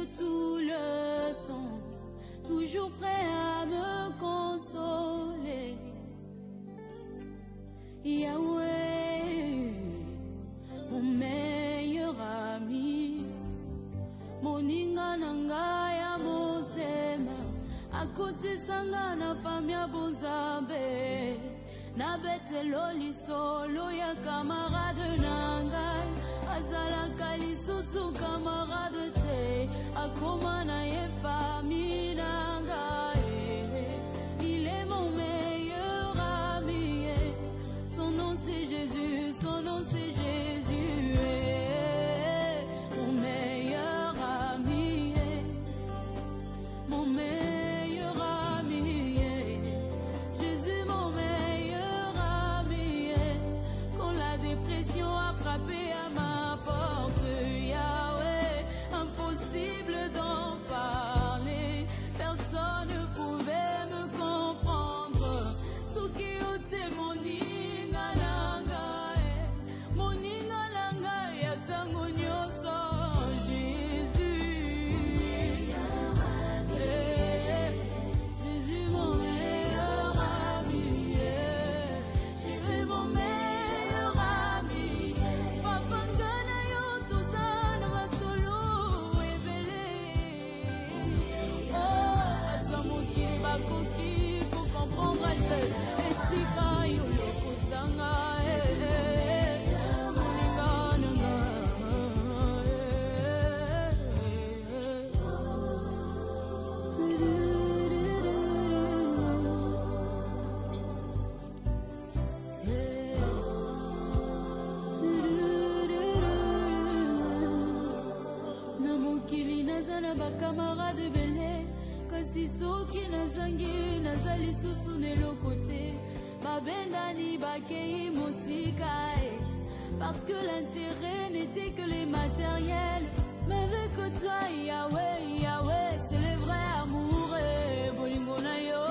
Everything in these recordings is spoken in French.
de tout le temps, toujours prêt à me consoler. Yahweh, mon meilleur ami, moninga nanga ya motema, akoti sanga na famia bonzambe, na betelo lisolo ya camarade nangai, azala kalisusu camarade te, akoma na ye famille nangai. Il est mon meilleur ami, son nom c'est Jésus, son nom c'est Jésus, mon meilleur ami, mon meilleur ami, Jésus mon meilleur ami, quand la dépression a frappé à ma porte, Yahweh, impossible d'en parler, personne ne pouvait me comprendre, Suki ote moninga langa, moninga langa ya tango nyoso, Jésus, Jésus mon meilleur ami, Jésus mon meilleur ami, Papa ngana yo tozana masolo ebele, oh ata mokili bakoki ko comprendre te, esika yo lokotanga moninga nanga, na mokili naza na bakamarade ebele, kasi soki nazangi naza lisusu na eloko te, babendani bakei mosika, parce que l'intérêt n'était que les matériels, mais avec toi Yahweh, Yahweh c'est le vrai amour, bolingo na yo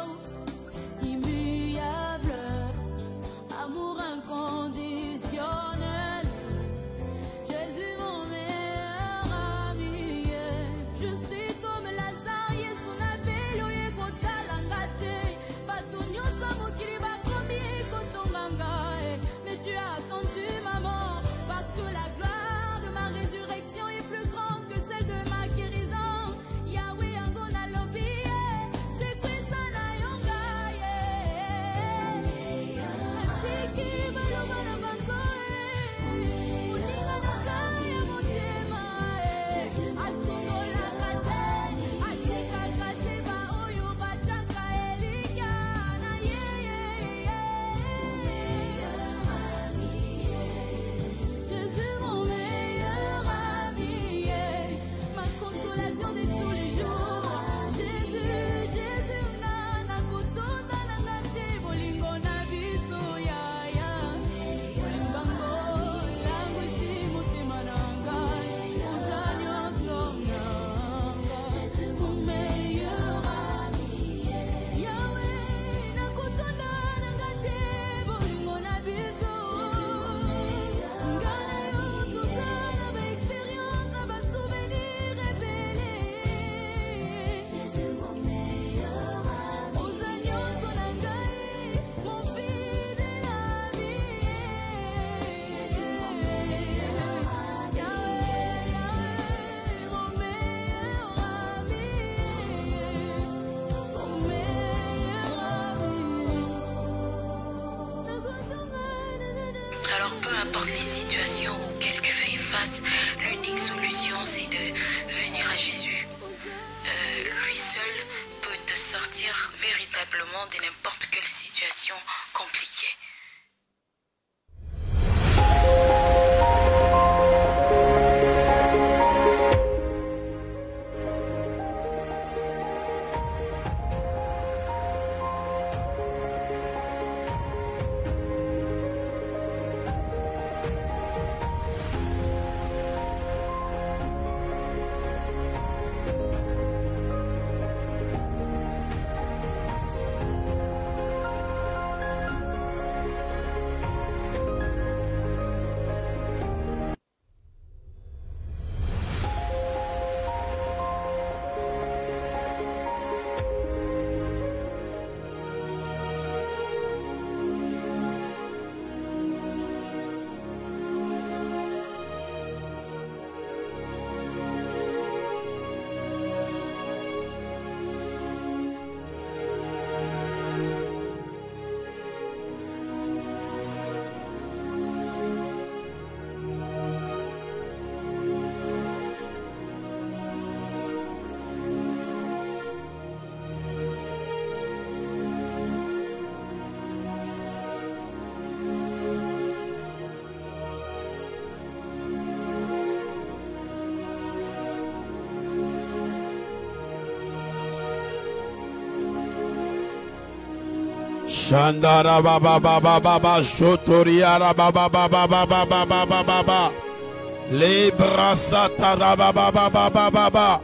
immuable, amour inconditionnel, Jésus mon meilleur ami, je suis comme Lazare, Yesu na belo ye kotalanga te, bato nyonso mokili bakomi kotonganga, mais tu as attendu ma mort, parce que la gloire de ma résurrection est plus grande que celle de ma guérison. Yahweh angona lobi, c'est quoi ça na yonga, atiki baloma na bango, moninga na ngai ya motema, asungola kate, atika kate ba oyo bataka elika na ye, Jésus mon meilleur ami, ma consolation de tous les jours, Jésus, Jésus na kotona na ngate, bolingo na biso yaya, bolingango lango esi motema na ngai, oza nyonso nanga, mon meilleur ami, Yahweh na kotona na ngate, bolingo na biso, ngana yo tozala ba expérience na ba souvenir ebele, Jésus mon meilleur ami, oza nyonso na ngai, mon fidèle ami, Jésus mon meilleur ami, Yahweh, mon meilleur ami, mon meilleur ami. Alors peu importe les situations auxquelles tu fais face, l'unique solution c'est de venir à Jésus. Lui seul peut te sortir véritablement de n'importe quelle situation compliquée. Shandara baba baba baba shotoriara baba baba baba baba baba. Les brasatara baba baba baba.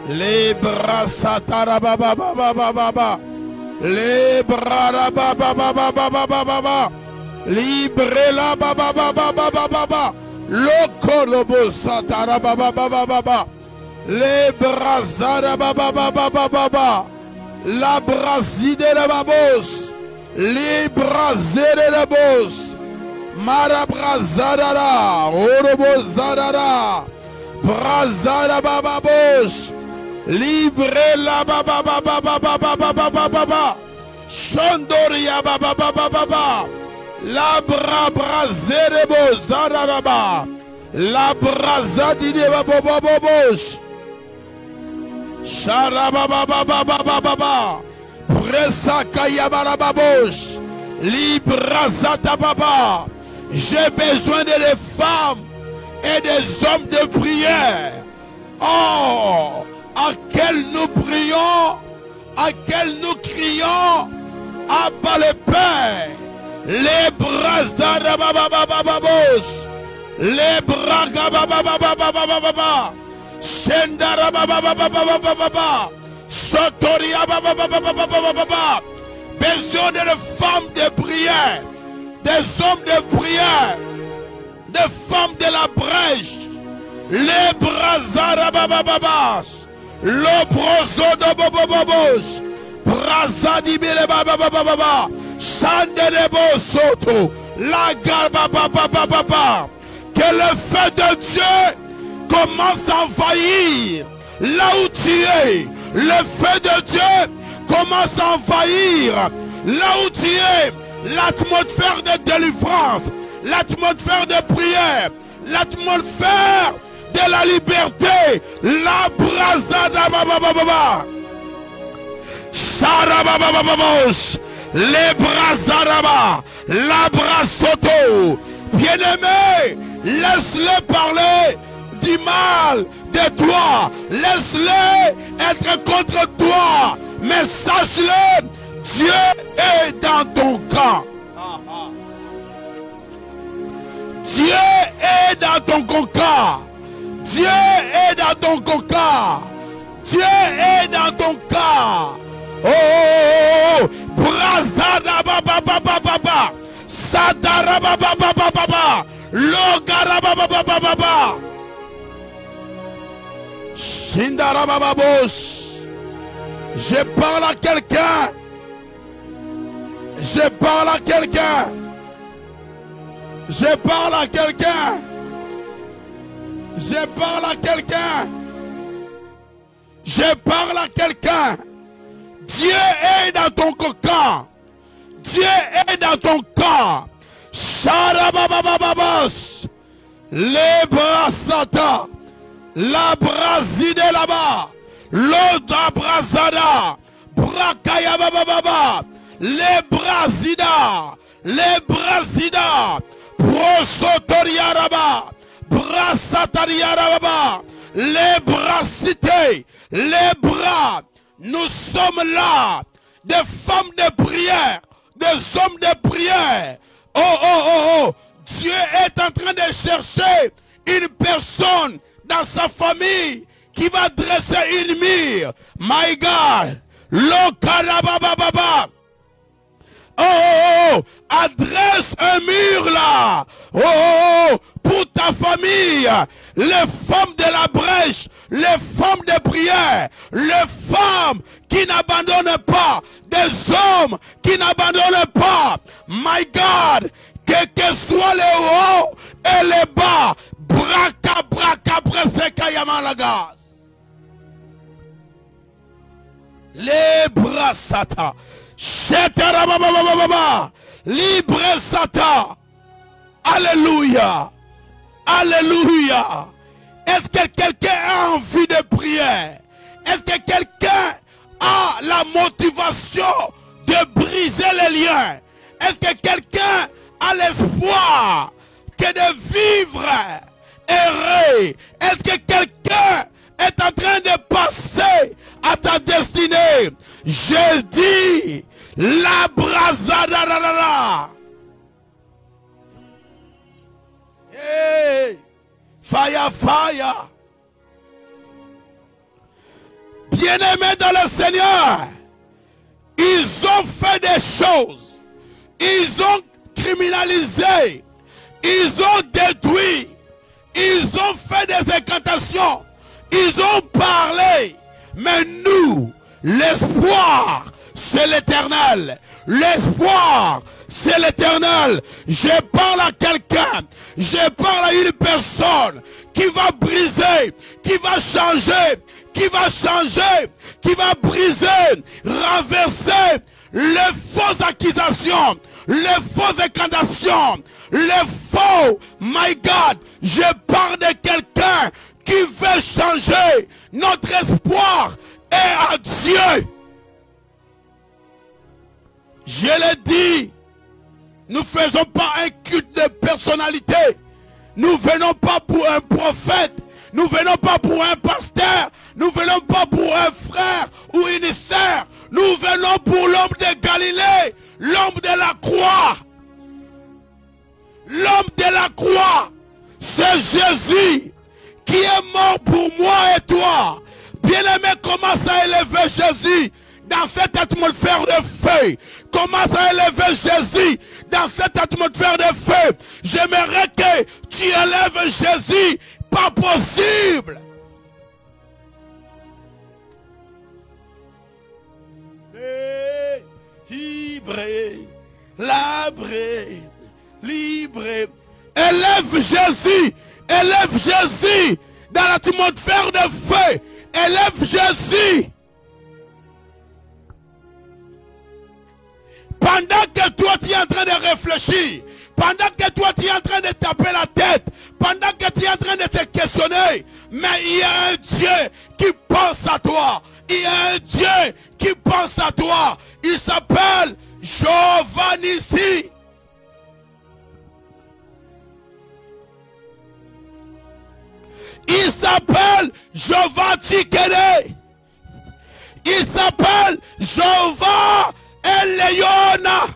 Les brasatara baba baba baba. Les bras baba baba baba baba. Libre la baba baba baba baba. Lokolobo satara baba baba baba. Les brasara baba baba baba. La braside la babos. Les brasere la bos. Marabrazadara. Orobo zadara. Brazada baba bos. Libre la baba baba baba baba baba. Chandoria baba baba baba. La brazere bos zadara. La brazadine baba baba bos. Sharababababababa. Presakayabarababos. Librazatababa. J'ai besoin des femmes et des hommes de prière. Oh, à quel nous prions, à quel nous crions, Abba le Père. Les brazadabababababos. Les bragababababababa. Shendara baba baba baba baba. Sotoria baba baba baba baba. Besoin de femmes de prière, des hommes de prière, des femmes de la brèche. Les brazara baba baba. Le broso de baba baba. Brazadi bile baba baba baba. Chandelebo soto. La garba baba baba baba. Que le feu de Dieu commence à envahir là où tu es. Le feu de Dieu commence à envahir là où tu es. L'atmosphère de délivrance, l'atmosphère de prière, l'atmosphère de la liberté. La brazada baba baba. Sarababababos. Les brazaraba. La brasoto. Bien-aimé, laisse-le parler du mal de toi. Laisse-le être contre toi. Mais sache-le, Dieu est dans ton camp. Dieu est dans ton camp. Dieu est dans ton camp. Dieu est dans ton camp. Oh, oh, oh. Brazada baba baba baba. Sadara baba baba baba. Logara baba baba baba. Shindara baba bosh. Je parle à quelqu'un. Je parle à quelqu'un. Je parle à quelqu'un. Je parle à quelqu'un. Je parle à quelqu'un. Dieu est dans ton camp. Dieu est dans ton camp. Sharababababos. Les brasata. La braside là-bas. L'autre brasada. Brakaya bababa. Les brasida. Les brasida. Prosotoriaraba. Brasatariaraba. Les brasités. Les bras. Nous sommes là. Des femmes de prière. Des hommes de prière. Oh, oh, oh, oh. Dieu est en train de chercher une personne dans sa famille qui va dresser une mire. My God. Lokalabababa. Oh, oh, oh, adresse un mur là. Oh, oh, oh, pour ta famille. Les femmes de la brèche, les femmes de prière, les femmes qui n'abandonnent pas, des hommes qui n'abandonnent pas. My God, que soient les hauts et les bas. Braka, braka, breseka, yamalagas. Les brasata. Libre Satan. Alléluia. Alléluia. Est-ce que quelqu'un a envie de prière? Est-ce que quelqu'un a la motivation de briser les liens? Est-ce que quelqu'un a l'espoir que de vivre errer? Est-ce que quelqu'un est en train de passer à ta destinée? Je dis, la brasa Shadarara. Hey. Fire, fire. Bien-aimés dans le Seigneur, ils ont fait des choses. Ils ont criminalisé. Ils ont détruit. Ils ont fait des incantations. Ils ont parlé. Mais nous, l'espoir, c'est l'Éternel. L'espoir, c'est l'Éternel. Je parle à quelqu'un. Je parle à une personne qui va briser, qui va changer, qui va briser, renverser les fausses accusations, les fausses incantations, les faux. My God, je parle de quelqu'un qui veut changer. Notre espoir est à Dieu. Je l'ai dit, nous ne faisons pas un culte de personnalité. Nous ne venons pas pour un prophète. Nous ne venons pas pour un pasteur. Nous ne venons pas pour un frère ou une sœur. Nous venons pour l'homme de Galilée, l'homme de la croix. L'homme de la croix, c'est Jésus qui est mort pour moi et toi. Bien-aimé, commence à élever Jésus dans cette atmosphère de feu. Commence à élever Jésus dans cette atmosphère de feu. J'aimerais que tu élèves Jésus. Pas possible. Libre. Élève Jésus. Élève Jésus dans l'atmosphère de feu. Élève Jésus. Pendant que toi tu es en train de réfléchir, pendant que toi tu es en train de taper la tête, pendant que tu es en train de te questionner, mais il y a un Dieu qui pense à toi. Il y a un Dieu qui pense à toi. Il s'appelle Jéhovah Nissi. Il s'appelle Jéhovah Tchikene. Il s'appelle Jéhovah Eliona.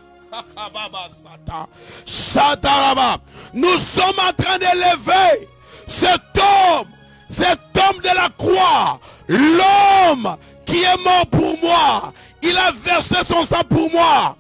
Nous sommes en train d'élever cet homme de la croix, l'homme qui est mort pour moi. Il a versé son sang pour moi.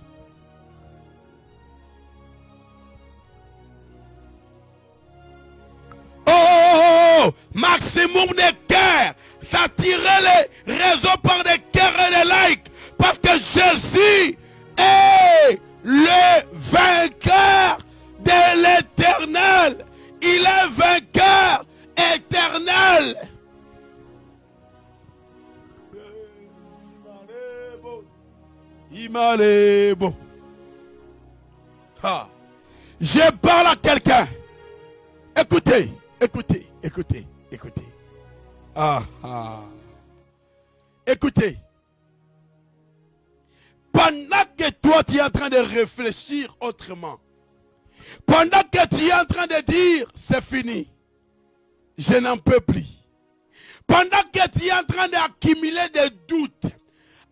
Oh, maximum de cœurs, ça tirait les réseaux par des cœurs et des likes, parce que Jésus est le vainqueur de l'Éternel. Il est vainqueur éternel. Imalebo. Je parle à quelqu'un. Écoutez, écoutez. Écoutez. Pendant que toi tu es en train de réfléchir autrement, pendant que tu es en train de dire c'est fini, je n'en peux plus, pendant que tu es en train d'accumuler des doutes,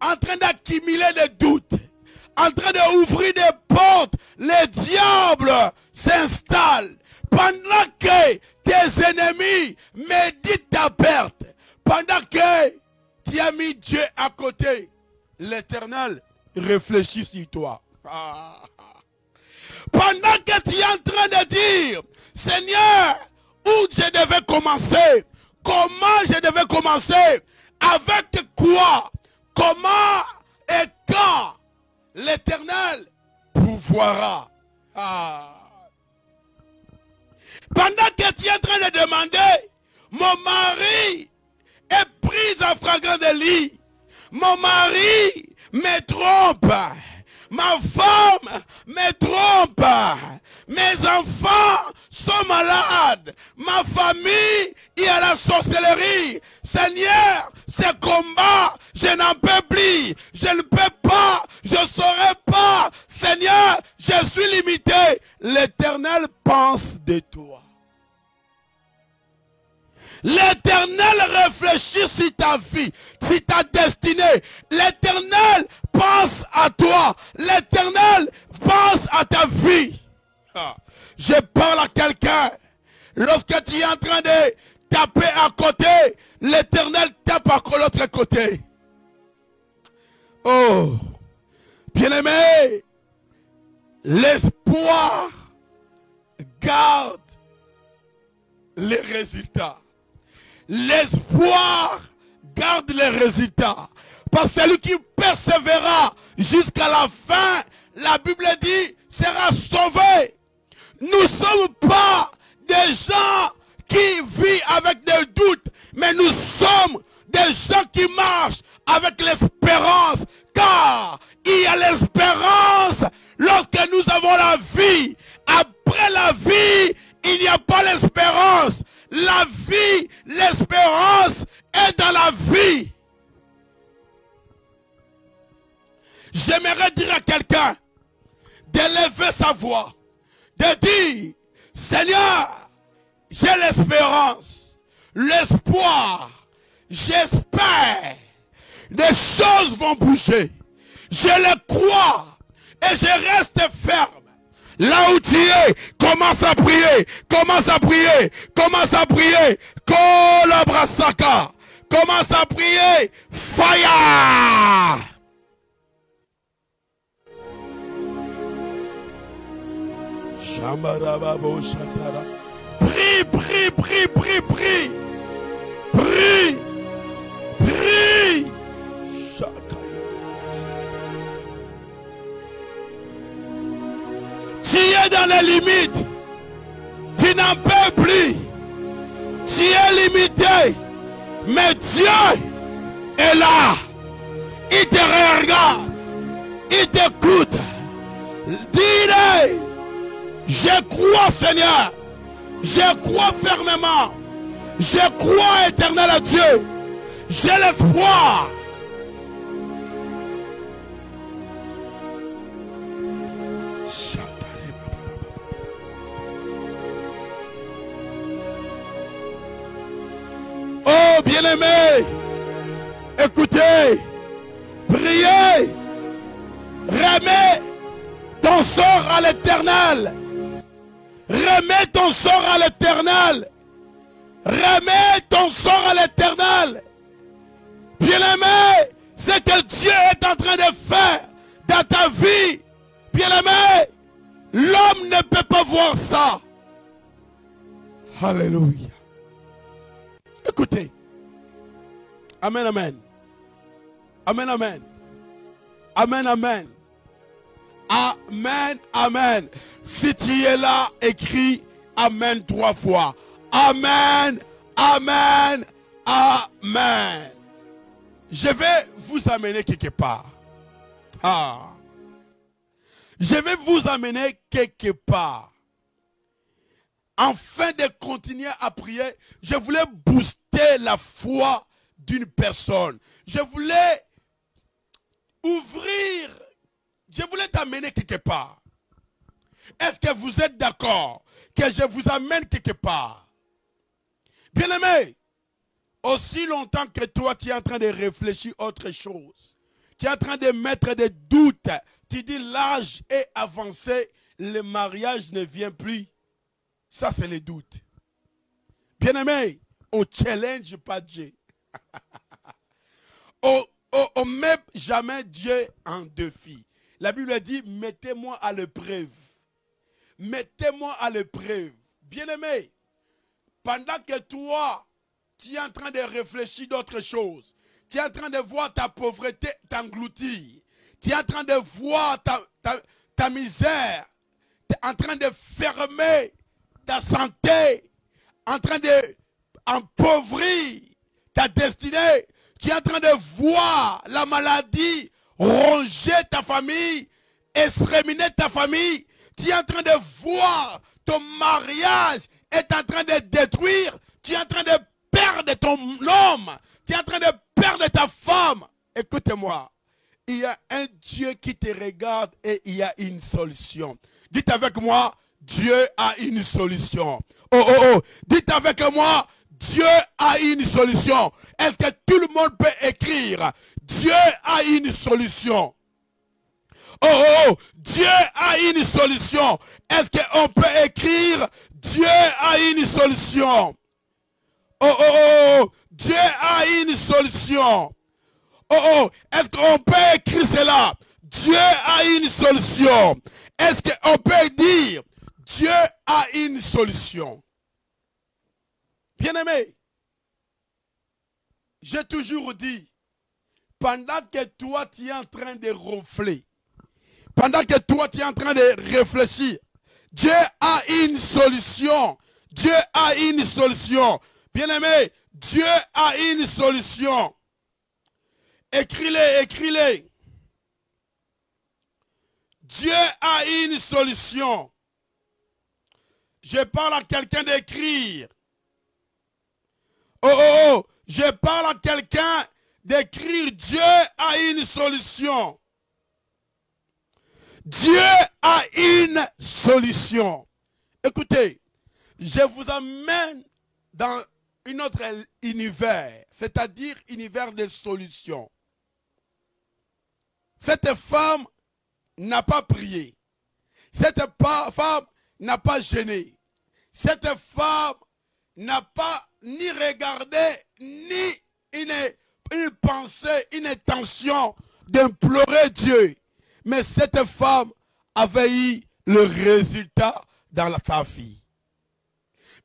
en train d'ouvrir des portes, le diable s'installe. Pendant que tes ennemis méditent ta perte, pendant que tu as mis Dieu à côté, l'Éternel réfléchit sur toi. Pendant que tu es en train de dire, Seigneur, où je devais commencer, comment je devais commencer, avec quoi, comment et quand l'Éternel pouvoira. Pendant que tu es en train de demander, mon mari est pris en flagrant délit, mon mari me trompe, ma femme me trompe, mes enfants sont malades, ma famille est à la sorcellerie. Seigneur, ce combat, je n'en peux plus, je ne peux pas, je ne saurais pas. Seigneur, je suis limité. L'Éternel pense de toi. L'Éternel réfléchit sur ta vie, sur ta destinée. L'Éternel pense à toi. L'Éternel pense à ta vie. Je parle à quelqu'un. Lorsque tu es en train de taper à côté, l'Éternel tape à l'autre côté. Oh, bien-aimé, l'espoir garde les résultats. L'espoir garde les résultats. Parce que celui qui persévérera jusqu'à la fin, la Bible dit, sera sauvé. Nous ne sommes pas des gens qui vivent avec des doutes, mais nous sommes des gens qui marchent avec l'espérance. Car il y a l'espérance lorsque nous avons la vie. Après la vie, il n'y a pas l'espérance. La vie, l'espérance est dans la vie. J'aimerais dire à quelqu'un d'élever sa voix, de dire, Seigneur, j'ai l'espérance, l'espoir, j'espère, des choses vont bouger. Je le crois et je reste ferme. Là où tu es, commence à prier, commence à prier, commence à prier. Kolabrasaka, commence à prier. Fire! Prie, prie, prie, prie, prie. Prie, prie. Tu es dans les limites. Tu n'en peux plus. Tu es limité. Mais Dieu est là. Il te regarde. Il t'écoute. Dis-le. Je crois, Seigneur. Je crois fermement. Je crois éternel à Dieu. J'ai l'espoir. Oh, bien-aimé, écoutez, priez, remets ton sort à l'Éternel. Remets ton sort à l'Éternel. Remets ton sort à l'Éternel. Bien-aimé, c'est que Dieu est en train de faire dans ta vie. Bien-aimé, l'homme ne peut pas voir ça. Alléluia. Écoutez. Amen, amen. Amen, amen. Amen, amen. Amen, amen. Si tu es là, écris amen 3 fois. Amen, amen, amen. Je vais vous amener quelque part. Je vais vous amener quelque part. Afin de continuer à prier, je voulais booster la foi d'une personne. Je voulais ouvrir, je voulais t'amener quelque part. Est-ce que vous êtes d'accord que je vous amène quelque part? Bien-aimé, aussi longtemps que toi tu es en train de réfléchir autre chose, tu es en train de mettre des doutes, tu dis l'âge est avancé, le mariage ne vient plus. Ça, c'est les doutes. Bien-aimé, on ne challenge pas Dieu. On ne met jamais Dieu en défi. La Bible dit, mettez-moi à l'épreuve. Mettez-moi à l'épreuve. Bien-aimé, pendant que toi, tu es en train de réfléchir d'autres choses, tu es en train de voir ta pauvreté t'engloutir, tu es en train de voir ta misère, tu es en train de fermer ta santé, en train d'appauvrir ta destinée. Tu es en train de voir la maladie ronger ta famille, exterminer ta famille. Tu es en train de voir ton mariage est en train de détruire. Tu es en train de perdre ton homme. Tu es en train de perdre ta femme. Écoute-moi. Il y a un Dieu qui te regarde et il y a une solution. Dites avec moi, Dieu a une solution. Oh, oh, oh. Dites avec moi, Dieu a une solution. Est-ce que tout le monde peut écrire? Dieu a une solution. Oh, oh, oh, Dieu a une solution. Est-ce qu'on peut écrire Dieu a une solution? Oh, oh, oh, Dieu a une solution. Oh, oh, est-ce qu'on peut écrire cela? Dieu a une solution. Est-ce qu'on peut dire Dieu a une solution? Bien-aimé, j'ai toujours dit, pendant que toi tu es en train de ronfler, pendant que toi tu es en train de réfléchir, Dieu a une solution. Dieu a une solution. Bien-aimé, Dieu a une solution. Écris-les, écris-les. Dieu a une solution. Je parle à quelqu'un d'écrire. Oh, oh, oh. Je parle à quelqu'un d'écrire. Dieu a une solution. Dieu a une solution. Écoutez, je vous amène dans un autre univers, c'est-à-dire univers de solutions. Cette femme n'a pas prié. Cette femme n'a pas gêné. Cette femme n'a pas ni regardé, ni une pensée, une intention d'implorer Dieu. Mais cette femme avait eu le résultat dans sa vie.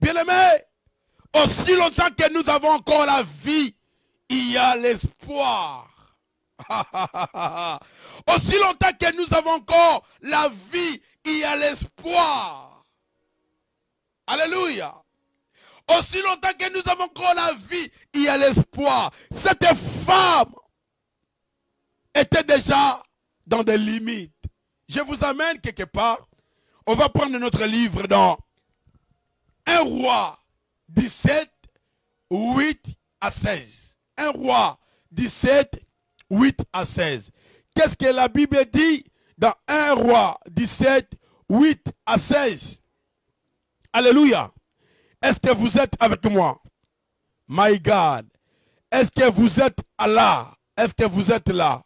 Bien-aimé, aussi longtemps que nous avons encore la vie, il y a l'espoir. Aussi longtemps que nous avons encore la vie, il y a l'espoir. Alléluia. Aussi longtemps que nous avons encore la vie, il y a l'espoir. Cette femme était déjà dans des limites. Je vous amène quelque part. On va prendre notre livre dans 1 Roi 17, 8 à 16. 1 Roi 17, 8 à 16. Qu'est-ce que la Bible dit dans 1 Roi 17, 8 à 16? Alléluia. Est-ce que vous êtes avec moi? My God. Est-ce que vous êtes là? Est-ce que vous êtes là?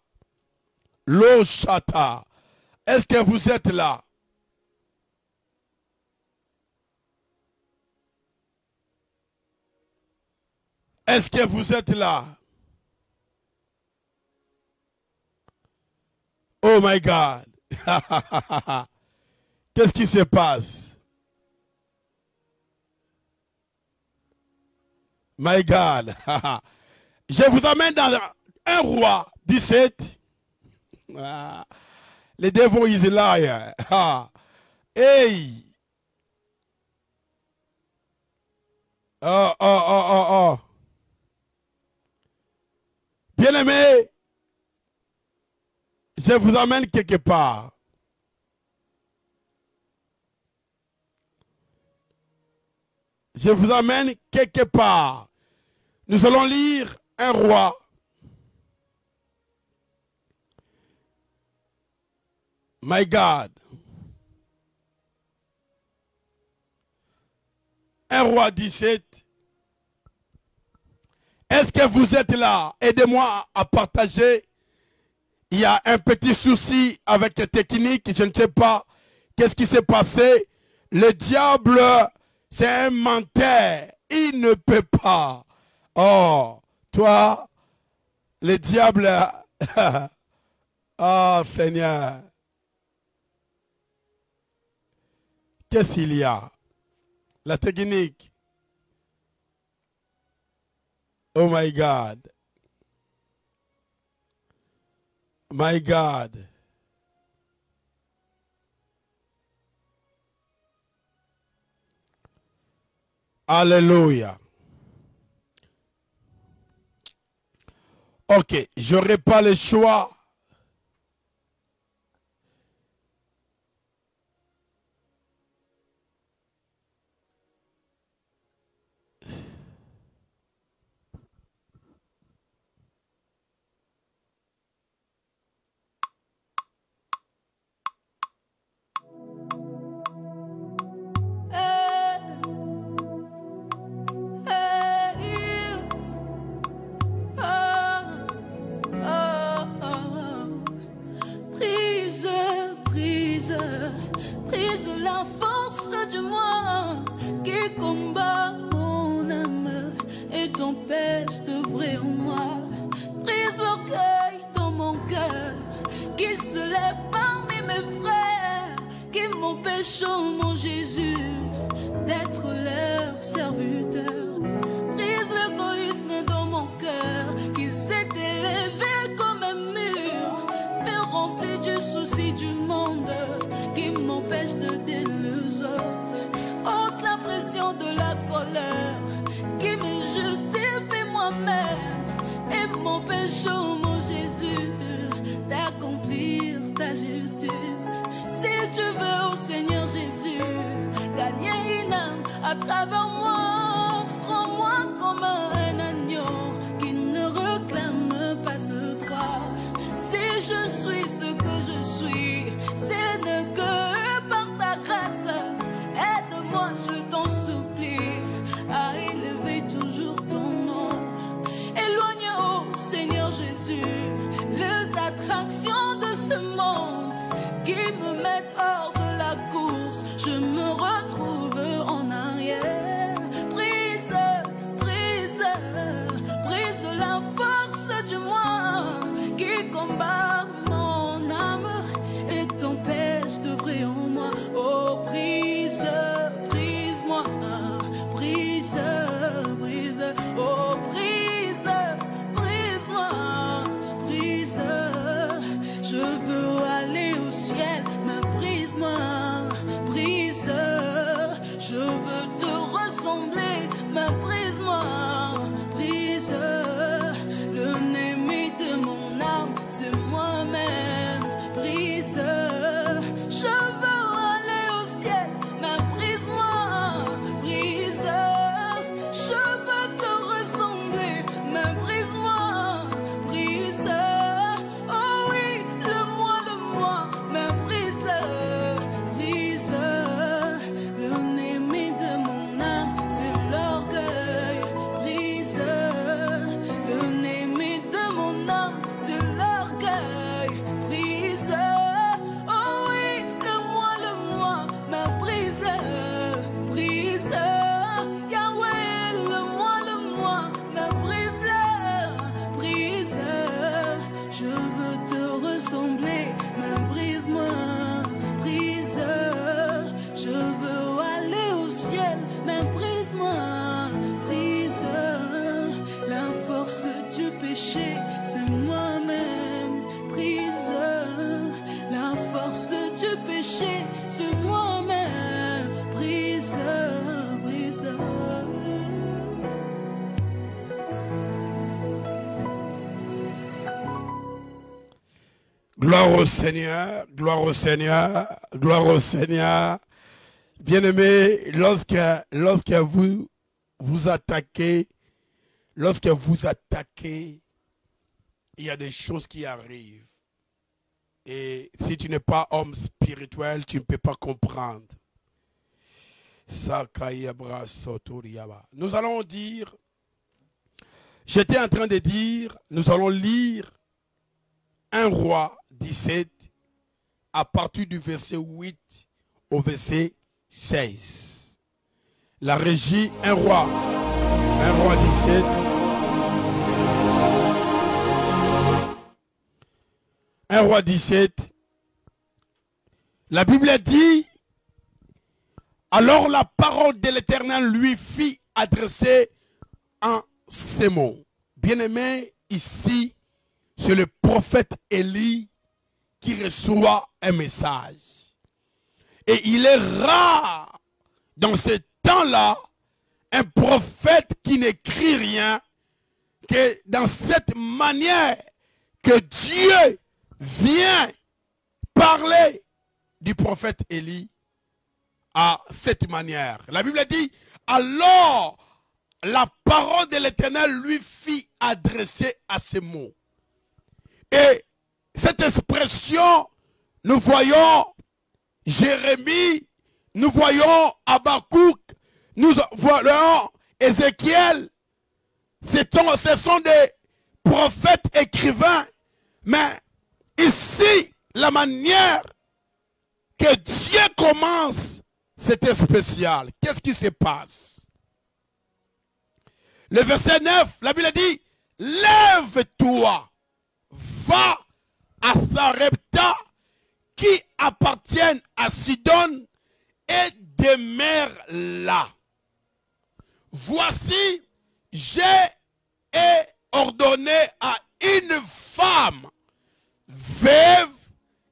Loshata. Est-ce que vous êtes là? Est-ce que vous êtes là? Oh my God. Qu'est-ce qui se passe? My God. Je vous amène dans 1 Roi 17. Le devil is a liar. Hey. Oh, oh, oh, oh, oh. Bien-aimé, je vous amène quelque part. Je vous amène quelque part. Nous allons lire 1 Roi. My God. 1 Roi 17. Est-ce que vous êtes là? Aidez-moi à partager. Il y a un petit souci avec la technique. Je ne sais pas qu'est-ce qui s'est passé. Le diable, c'est un menteur. Il ne peut pas. Oh, toi, le diable. Oh, Seigneur. Qu'est-ce qu'il y a? La technique. Oh my God. My God. Alléluia. Ok, j'aurai pas le choix. vrai en moi. Brise l'orgueil dans mon cœur, qui se lève parmi mes frères, qui m'empêche, oh mon Jésus, d'être leur serviteur. Brise l'égoïsme dans mon cœur, qui s'est élevé comme un mur, me remplit du souci du monde, qui m'empêche de dire les autres. Ôte la pression de la colère, qui me justifie moi-même, et m'empêche, oh mon Jésus, d'accomplir ta justice. Si tu veux, oh Seigneur Jésus, gagner une âme à travers moi, rends-moi comme un agneau qui ne réclame pas ce droit. Si je suis ce que je suis, c'est ne que par ta grâce. Aide-moi, je t'en supplie, à élever toujours ton nom. Éloigne, oh Seigneur Jésus, les attractions de ce monde qui me mettent hors de la course. Je me retrouve en arrière. Brise, brise, brise la force du moi qui combat mon âme et t'empêche de vrai en moi. Oh, brise, brise-moi, brise, brise, oh, brise, brise-moi, brise. Je veux aller au ciel, mais brise-moi, brise. Je veux te ressembler, mais brise-moi, brise. L'ennemi de mon âme, c'est moi-même, brise. Je veux aller au ciel, mais brise-moi, brise. Je veux te ressembler, mais brise-moi, brise. Oh oui, le moi, mais brise-le, brise. L'ennemi de mon âme, c'est l'orgueil, brise. L'ennemi de mon âme, c'est l'orgueil, brise. Oh oui, le moi, mais brise-le, brise. Yahweh, le moi, mais brise-le, brise. Je veux te ressembler, mais brise-moi, brise. Je veux aller au ciel, mais brise-moi, brise. La force du péché, c'est moi-même, brise. La force du péché, c'est moi-même, brise, brise. Gloire au Seigneur, gloire au Seigneur, gloire au Seigneur. Bien-aimés, lorsque vous attaquez, il y a des choses qui arrivent. Et si tu n'es pas homme spirituel, tu ne peux pas comprendre. Nous allons dire, j'étais en train de dire, nous allons lire 1 Roi 17 à partir du verset 8 au verset 16. La régie, 1 Roi 17. Un roi 17. La Bible dit, alors la parole de l'Éternel lui fit adresser en ces mots. Bien-aimé, ici, c'est le prophète Élie qui reçoit un message. Et il est rare dans ce temps-là un prophète qui n'écrit rien, que dans cette manière que Dieu vient parler du prophète Élie à cette manière. La Bible dit, alors la parole de l'Éternel lui fit adresser à ces mots. Et cette expression, nous voyons Jérémie, nous voyons Habakkuk, nous voyons Ézéchiel. Ce sont des prophètes écrivains. Mais ici, la manière que Dieu commence, c'était spécial. Qu'est-ce qui se passe? Le verset 9, la Bible dit, lève-toi, va à Sarepta, qui appartiennent à Sidon, et demeure là. Voici, j'ai ordonné à une femme veuve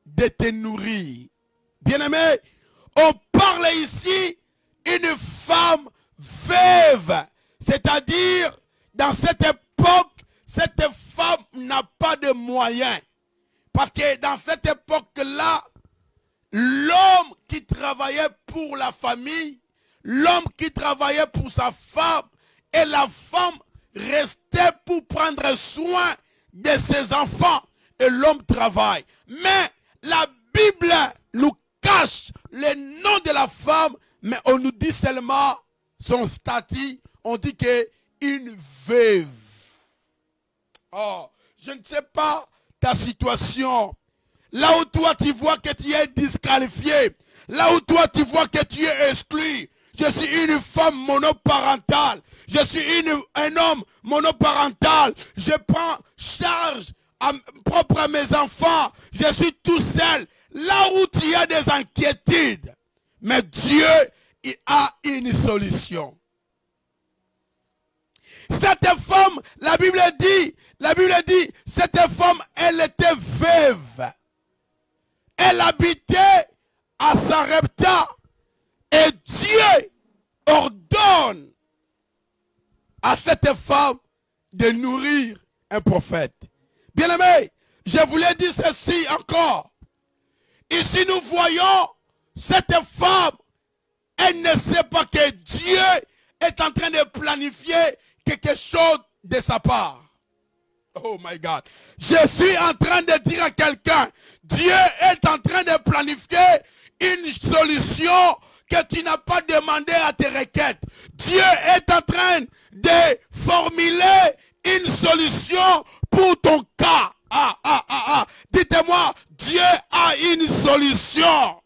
de te nourrir. Bien-aimé, on parle ici une femme veuve, c'est-à-dire dans cette époque, cette femme n'a pas de moyens. Parce que dans cette époque-là, l'homme qui travaillait pour la famille, l'homme qui travaillait pour sa femme, et la femme restait pour prendre soin de ses enfants, et l'homme travaille. Mais la Bible nous cache le nom de la femme, mais on nous dit seulement son statut, on dit qu'elle est une veuve. Oh, je ne sais pas ta situation. Là où toi tu vois que tu es disqualifié, là où toi tu vois que tu es exclu. Je suis une femme monoparentale, je suis un homme monoparental, je prends charge propre à mes enfants, je suis tout seul. Là où tu as des inquiétudes, mais Dieu il a une solution. Cette femme, la Bible dit, cette femme, elle était veuve. Elle habitait à Sarepta. Et Dieu ordonne à cette femme de nourrir un prophète. Bien-aimé, je voulais dire ceci encore. Ici, nous voyons cette femme, elle ne sait pas que Dieu est en train de planifier quelque chose de sa part. Oh my God. Je suis en train de dire à quelqu'un, Dieu est en train de planifier une solution que tu n'as pas demandé à tes requêtes. Dieu est en train de formuler une solution pour ton cas. Dites-moi, Dieu a une solution.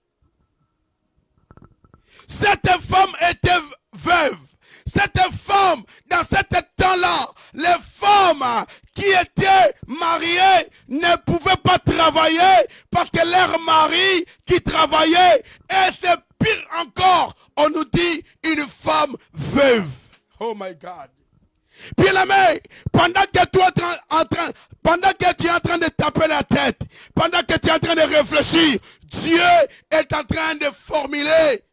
Cette femme était veuve. Cette femme, dans ce temps-là, les femmes qui étaient mariées ne pouvaient pas travailler parce que leur mari qui travaillait, et c'est pire encore, on nous dit une femme veuve. Oh my God. Bien-aimé, pendant que tu es en train de taper la tête, pendant que tu es en train de réfléchir, Dieu est en train de formuler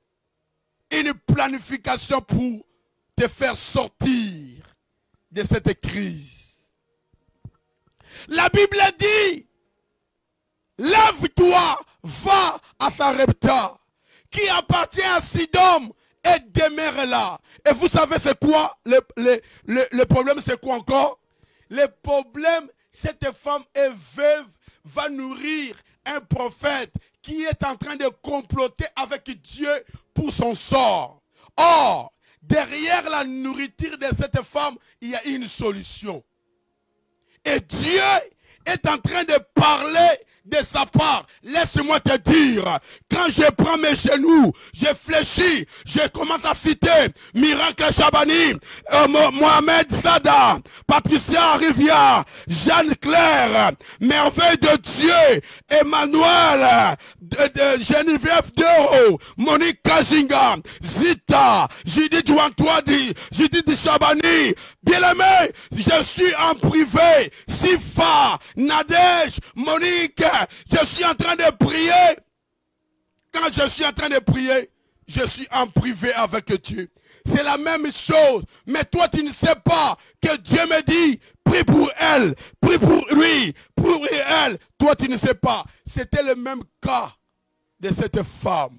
une planification pour te faire sortir de cette crise. La Bible dit, lève-toi, va à Sarepta, qui appartient à Sidon, et demeure là. Et vous savez c'est quoi le problème, c'est quoi encore? Le problème, cette femme est veuve, va nourrir un prophète qui est en train de comploter avec Dieu pour son sort. Or, derrière la nourriture de cette femme, il y a une solution. Et Dieu est en train de parler de sa part. Laisse-moi te dire, quand je prends mes genoux, je fléchis, je commence à citer Miracle Chabani, Mohamed Sada, Patricia Rivière, Jeanne Claire, Merveille de Dieu, Emmanuel, Geneviève Dero, Monique Kazinga, Zita, Judith Wantwadi, Judith Chabani. Bien-aimé, je suis en privé. Sifa, Nadège, Monique, je suis en train de prier. Quand je suis en train de prier, je suis en privé avec Dieu. C'est la même chose. Mais toi, tu ne sais pas que Dieu me dit, prie pour elle, prie pour lui, pour elle. Toi, tu ne sais pas. C'était le même cas de cette femme.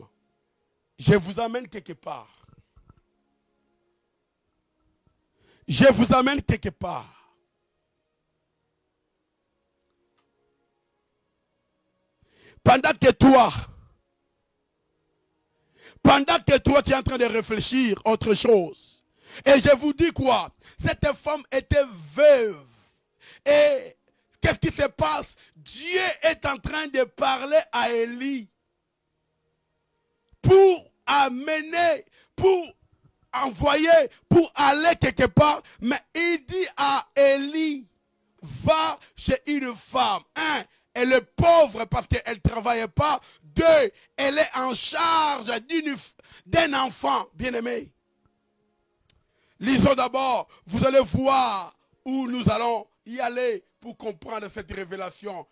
Je vous amène quelque part. Je vous amène quelque part. Pendant que toi tu es en train de réfléchir autre chose. Et je vous dis quoi? Cette femme était veuve. Et qu'est-ce qui se passe? Dieu est en train de parler à Élie pour amener, pour envoyer, pour aller quelque part. Mais il dit à Élie, va chez une femme. Un, elle est pauvre parce qu'elle ne travaille pas. Deux, elle est en charge d'un enfant. Bien-aimé. Lisons d'abord, vous allez voir où nous allons y aller pour comprendre cette révélation.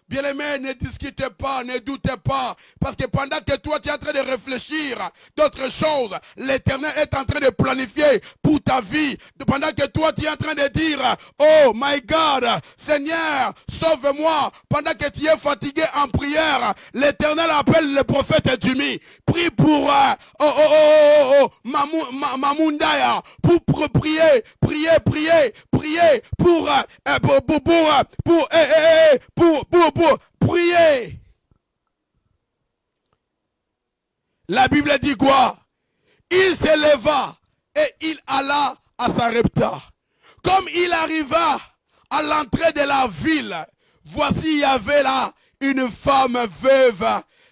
Bien-aimé, ne discutez pas, ne doutez pas, parce que pendant que toi tu es en train de réfléchir d'autres choses, l'Éternel est en train de planifier pour ta vie. Pendant que toi tu es en train de dire, oh my God, Seigneur, sauve-moi. Pendant que tu es fatigué en l'Éternel appelle le prophète Jimmy. Prie pour Mamundaya, pour prier pour prier. La Bible dit quoi? Il s'éleva et il alla à Sarepta. Comme il arriva à l'entrée de la ville, voici il y avait là une femme veuve.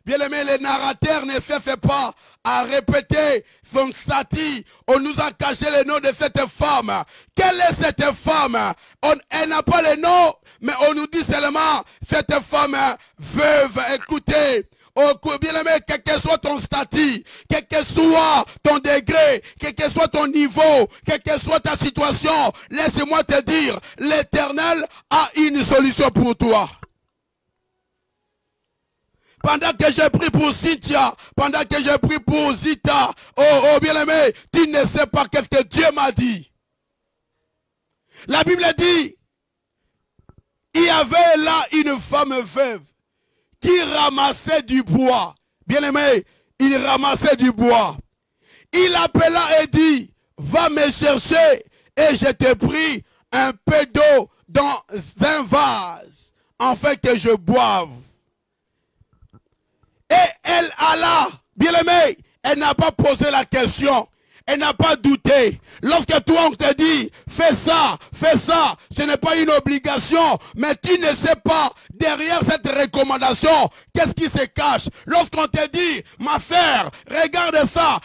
Bien aimé, les narrateurs ne cessent pas à répéter son statut. On nous a caché le nom de cette femme. Quelle est cette femme? Elle n'a pas le nom, mais on nous dit seulement cette femme veuve. Écoutez, bien aimé, quel que soit ton statut, quel que soit ton degré, quel que soit ton niveau, quelle que soit ta situation, laisse-moi te dire, l'Éternel a une solution pour toi. Pendant que j'ai pris pour Cynthia, pendant que j'ai pris pour Zita, oh bien-aimé, tu ne sais pas qu'est-ce que Dieu m'a dit. La Bible dit, il y avait là une femme veuve qui ramassait du bois. Bien-aimé, il ramassait du bois. Il appela et dit, va me chercher et je te prie un peu d'eau dans un vase, afin que je boive. Et elle alla, bien aimé, elle n'a pas posé la question, elle n'a pas douté. Lorsque toi on te dit, fais ça, ce n'est pas une obligation, mais tu ne sais pas derrière cette recommandation, qu'est-ce qui se cache. Lorsqu'on te dit, ma sœur, regarde ça,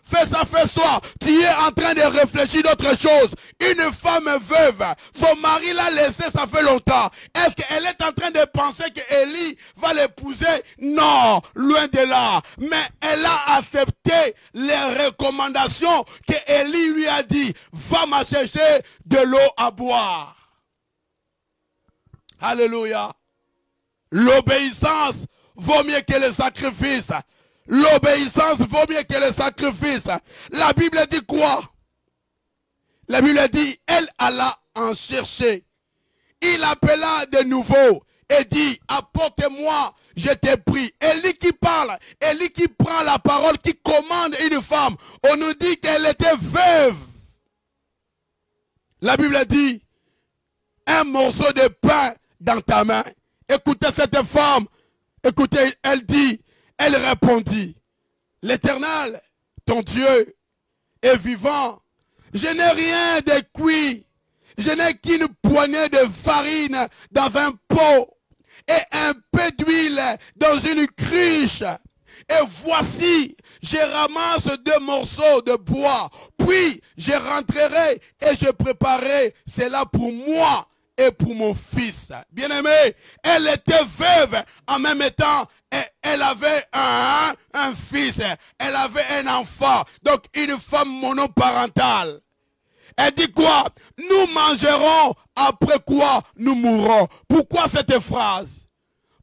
fais ça, tu es en train de réfléchir d'autre chose. Une femme veuve, son mari l'a laissé, ça fait longtemps. Est-ce qu'elle est en train de penser que Élie va l'épouser? Non, loin de là. Mais elle a accepté les recommandations que Élie lui a dit. Va me chercher de l'eau à boire. Alléluia. L'obéissance vaut mieux que le sacrifice. L'obéissance vaut mieux que le sacrifice. La Bible dit quoi? La Bible dit, elle alla en chercher. Il appela de nouveau et dit, apporte-moi, je t'ai pris. Élie qui parle, Élie qui prend la parole, qui commande une femme. On nous dit qu'elle était veuve. La Bible dit, un morceau de pain dans ta main. Écoutez cette femme, écoutez, elle dit, elle répondit, l'Éternel, ton Dieu, est vivant. Je n'ai rien de cuit. Je n'ai qu'une poignée de farine dans un pot et un peu d'huile dans une cruche. Et voici, je ramasse 2 morceaux de bois. Puis, je rentrerai et je préparerai cela pour moi et pour mon fils. Bien-aimé, elle était veuve en même temps. Et elle avait un fils, elle avait un enfant, donc une femme monoparentale. Elle dit quoi? Nous mangerons, après quoi nous mourrons. Pourquoi cette phrase?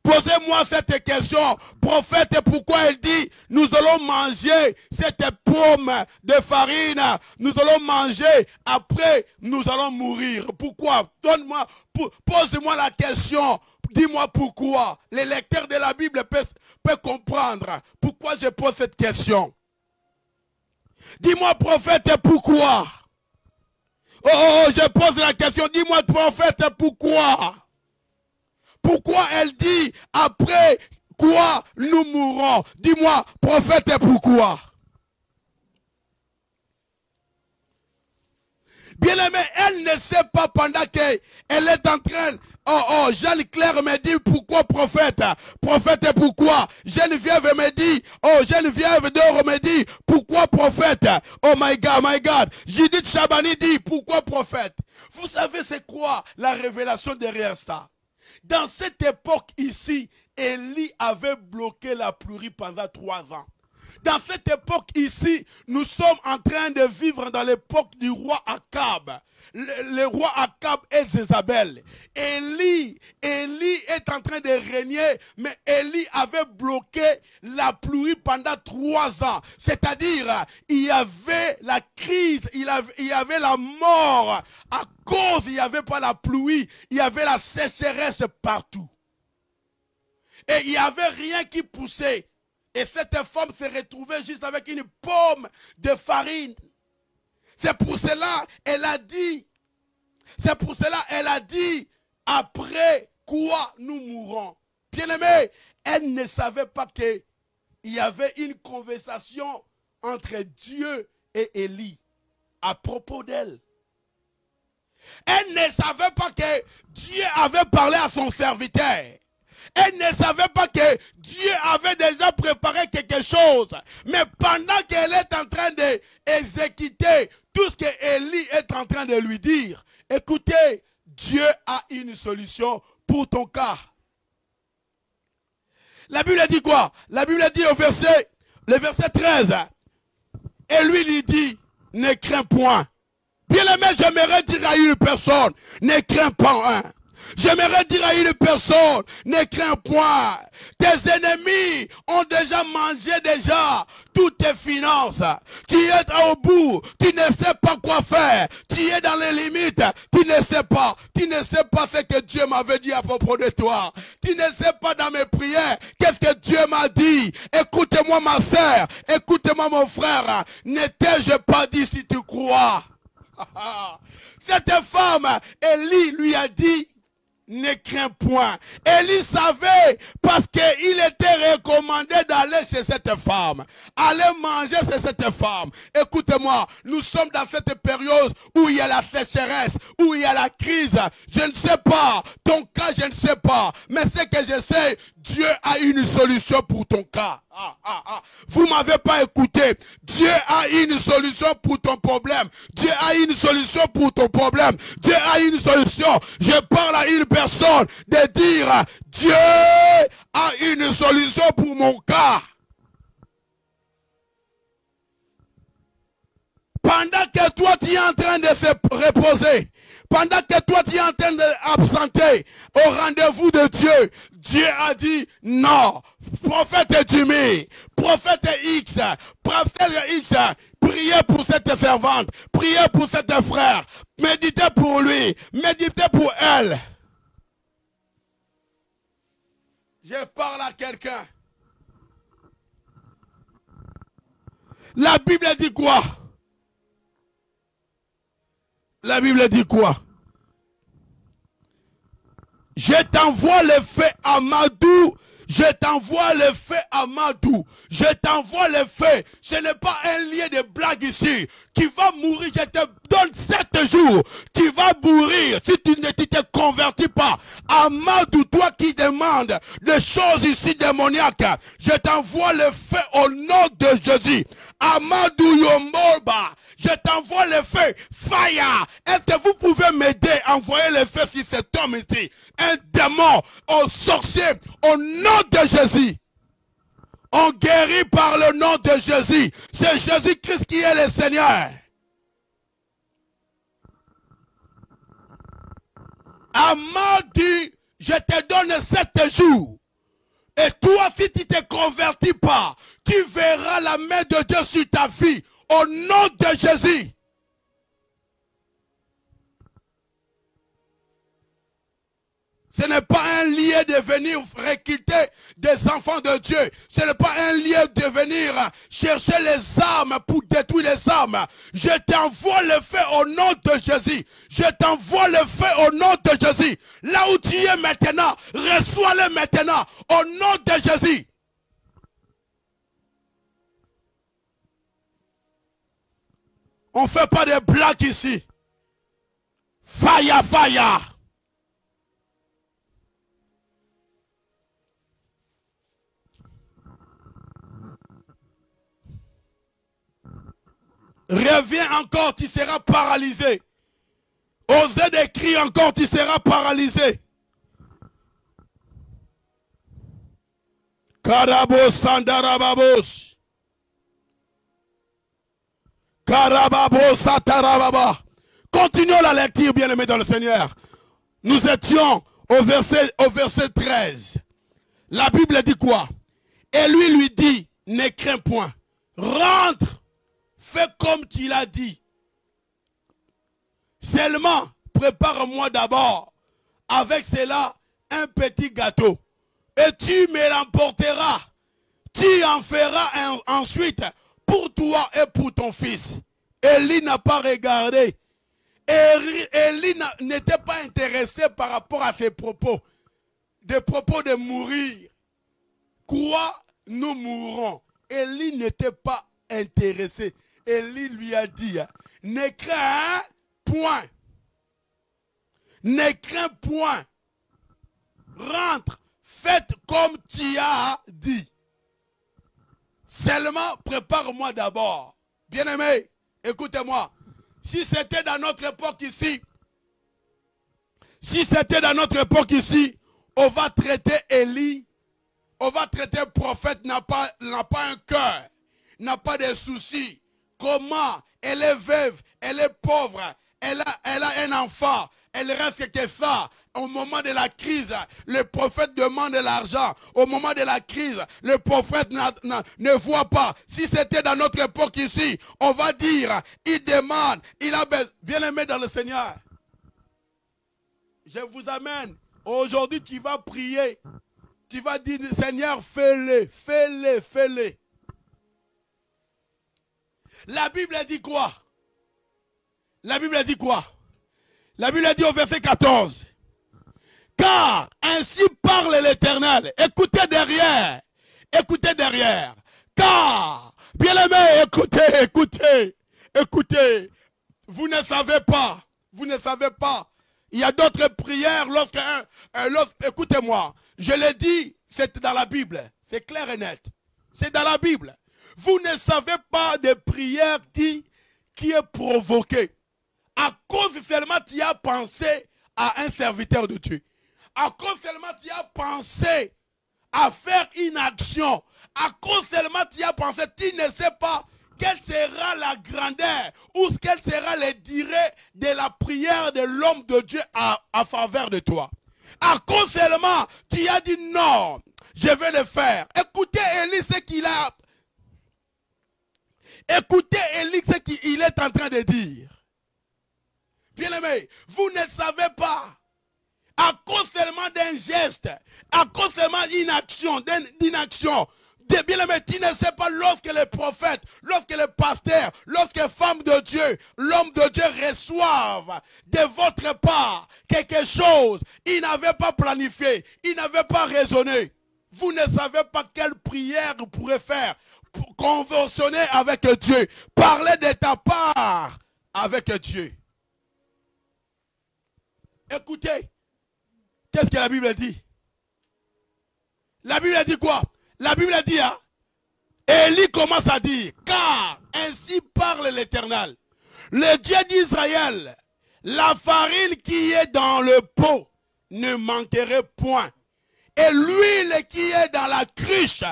Posez-moi cette question. Prophète, pourquoi elle dit, nous allons manger cette pomme de farine, nous allons manger, après nous allons mourir. Pourquoi? Donne-moi, pose-moi la question. Dis-moi pourquoi. Les lecteurs de la Bible peuvent comprendre pourquoi je pose cette question. Dis-moi, prophète, pourquoi? Je pose la question. Dis-moi, prophète, pourquoi? Pourquoi elle dit, après quoi nous mourrons? Dis-moi, prophète, pourquoi? Bien-aimé, elle ne sait pas pendant qu'elle est en train Jeanne-Claire me dit, pourquoi prophète? Prophète, pourquoi? Geneviève me dit, Geneviève Doro me dit, pourquoi prophète? Oh my God. Judith Chabani dit, pourquoi prophète? Vous savez c'est quoi la révélation derrière ça? Dans cette époque ici, Élie avait bloqué la pluie pendant 3 ans. Dans cette époque ici, nous sommes en train de vivre dans l'époque du roi Akab. Le roi Akab et Jézabel. Élie est en train de régner, mais Élie avait bloqué la pluie pendant 3 ans. C'est-à-dire, il y avait la crise, il y avait la mort. À cause, il n'y avait pas la pluie, il y avait la sécheresse partout. Et il n'y avait rien qui poussait. Et cette femme s'est retrouvée juste avec une pomme de farine. C'est pour cela elle a dit, après quoi nous mourrons. Bien-aimé, elle ne savait pas qu'il y avait une conversation entre Dieu et Élie à propos d'elle. Elle ne savait pas que Dieu avait parlé à son serviteur. Elle ne savait pas que Dieu avait déjà préparé quelque chose. Mais pendant qu'elle est en train d'exécuter tout ce que Élie est en train de lui dire, écoutez, Dieu a une solution pour ton cas. La Bible dit quoi? La Bible dit le verset 13. Et lui dit, ne crains point. Bien-aimé, j'aimerais dire à une personne, ne crains pas. J'aimerais dire à une personne, ne crains point. Tes ennemis ont déjà mangé toutes tes finances. Tu es au bout, tu ne sais pas quoi faire. Tu es dans les limites, tu ne sais pas. Tu ne sais pas ce que Dieu m'avait dit à propos de toi. Tu ne sais pas dans mes prières, qu'est-ce que Dieu m'a dit. Écoute-moi ma sœur, écoute-moi mon frère. Ne t'ai-je pas dit si tu crois? Cette femme, Élie lui a dit, ne crains point. Élie savait parce qu'il était recommandé d'aller chez cette femme. Aller manger chez cette femme. Écoutez-moi, nous sommes dans cette période où il y a la sécheresse, où il y a la crise. Je ne sais pas, ton cas je ne sais pas. Mais ce que je sais, Dieu a une solution pour ton cas. Vous m'avez pas écouté. Dieu a une solution pour ton problème. Dieu a une solution pour ton problème. Dieu a une solution. Je parle à une personne de dire, Dieu a une solution pour mon cas. Pendant que toi tu es en train de se reposer, pendant que toi tu es en train d'absenter au rendez-vous de Dieu, Dieu a dit non. Prophète Jimmy, prophète X, priez pour cette servante, priez pour cette frère, méditez pour lui, méditez pour elle. Je parle à quelqu'un. La Bible dit quoi? La Bible dit quoi? Je t'envoie le feu Amadou. Je t'envoie le feu Amadou. Je t'envoie le feu. Ce n'est pas un lien de blague ici. Tu vas mourir. Je te donne 7 jours. Tu vas mourir si tu ne te convertis pas. Amadou, toi qui demandes des choses ici démoniaques, je t'envoie le feu au nom de Jésus. Amadou Yomboba. Je t'envoie le feu, fire. Est-ce que vous pouvez m'aider à envoyer le feu sur cet homme ici? Un démon, un sorcier, au nom de Jésus. On guérit par le nom de Jésus. C'est Jésus-Christ qui est le Seigneur. Aman dit, je te donne 7 jours. Et toi, si tu ne te convertis pas, tu verras la main de Dieu sur ta vie. Au nom de Jésus. Ce n'est pas un lien de venir recruter des enfants de Dieu. Ce n'est pas un lien de venir chercher les âmes pour détruire les âmes. Je t'envoie le feu au nom de Jésus. Je t'envoie le feu au nom de Jésus. Là où tu es maintenant, reçois-le maintenant au nom de Jésus. On ne fait pas de blagues ici. Fire, fire. Reviens encore, tu seras paralysé. Osez d'écrire encore, tu seras paralysé. Karabos sandarababos. Karababos satarababa. Continuons la lecture, bien-aimés dans le Seigneur. Nous étions au verset 13. La Bible dit quoi? Et lui dit, ne crains point. Rentre, fais comme tu l'as dit. Seulement, prépare-moi d'abord avec cela un petit gâteau. Et tu me l'emporteras. Tu en feras ensuite pour toi et pour ton fils. Élie n'a pas regardé. Élie n'était pas intéressé par rapport à ses propos. Des propos de mourir. Quoi, nous mourrons. Élie n'était pas intéressé. Élie lui a dit, ne crains point. Ne crains point. Rentre, faites comme tu as dit. Seulement, prépare-moi d'abord. Bien-aimé, écoutez-moi. Si c'était dans notre époque ici, on va traiter Élie, on va traiter le prophète, n'a pas un cœur, n'a pas de soucis. Comment? Elle est veuve, elle est pauvre, elle a un enfant, elle reste que ça. Au moment de la crise, le prophète demande de l'argent. Au moment de la crise, le prophète ne voit pas. Si c'était dans notre époque ici, on va dire, il demande, il a besoin. Bien-aimé dans le Seigneur, je vous amène. Aujourd'hui, tu vas prier. Tu vas dire, Seigneur, fais-le, fais-le, fais-le. La Bible dit quoi? La Bible dit quoi? La Bible dit au verset 14. Car ainsi parle l'Éternel. Écoutez derrière. Écoutez derrière. Car, bien-aimés, écoutez, écoutez, écoutez. Vous ne savez pas. Vous ne savez pas. Il y a d'autres prières écoutez-moi. Je l'ai dit, c'est dans la Bible. C'est clair et net. C'est dans la Bible. Vous ne savez pas de prière qui est provoquée. À cause seulement tu as pensé à un serviteur de Dieu. À cause seulement tu as pensé à faire une action. À cause seulement tu as pensé, tu ne sais pas quelle sera la grandeur ou quelle sera les durées de la prière de l'homme de Dieu à faveur de toi. À cause seulement tu as dit non, je vais le faire. Écoutez Élie ce qu'il a. Écoutez Élie ce qu'il est en train de dire. Bien-aimé, vous ne savez pas. À cause seulement d'un geste, à cause seulement d'une action, bien-aimé, tu ne sais pas lorsque les prophètes, lorsque les pasteurs, lorsque les femmes de Dieu, l'homme de Dieu reçoivent de votre part quelque chose, ils n'avaient pas planifié, ils n'avaient pas raisonné. Vous ne savez pas quelle prière vous pourrez faire pour conventionner avec Dieu, parler de ta part avec Dieu. Écoutez. Qu'est-ce que la Bible dit? La Bible dit quoi? La Bible dit, Élie commence à dire, car ainsi parle l'Éternel, le Dieu d'Israël, la farine qui est dans le pot ne manquerait point, et l'huile qui est dans la cruche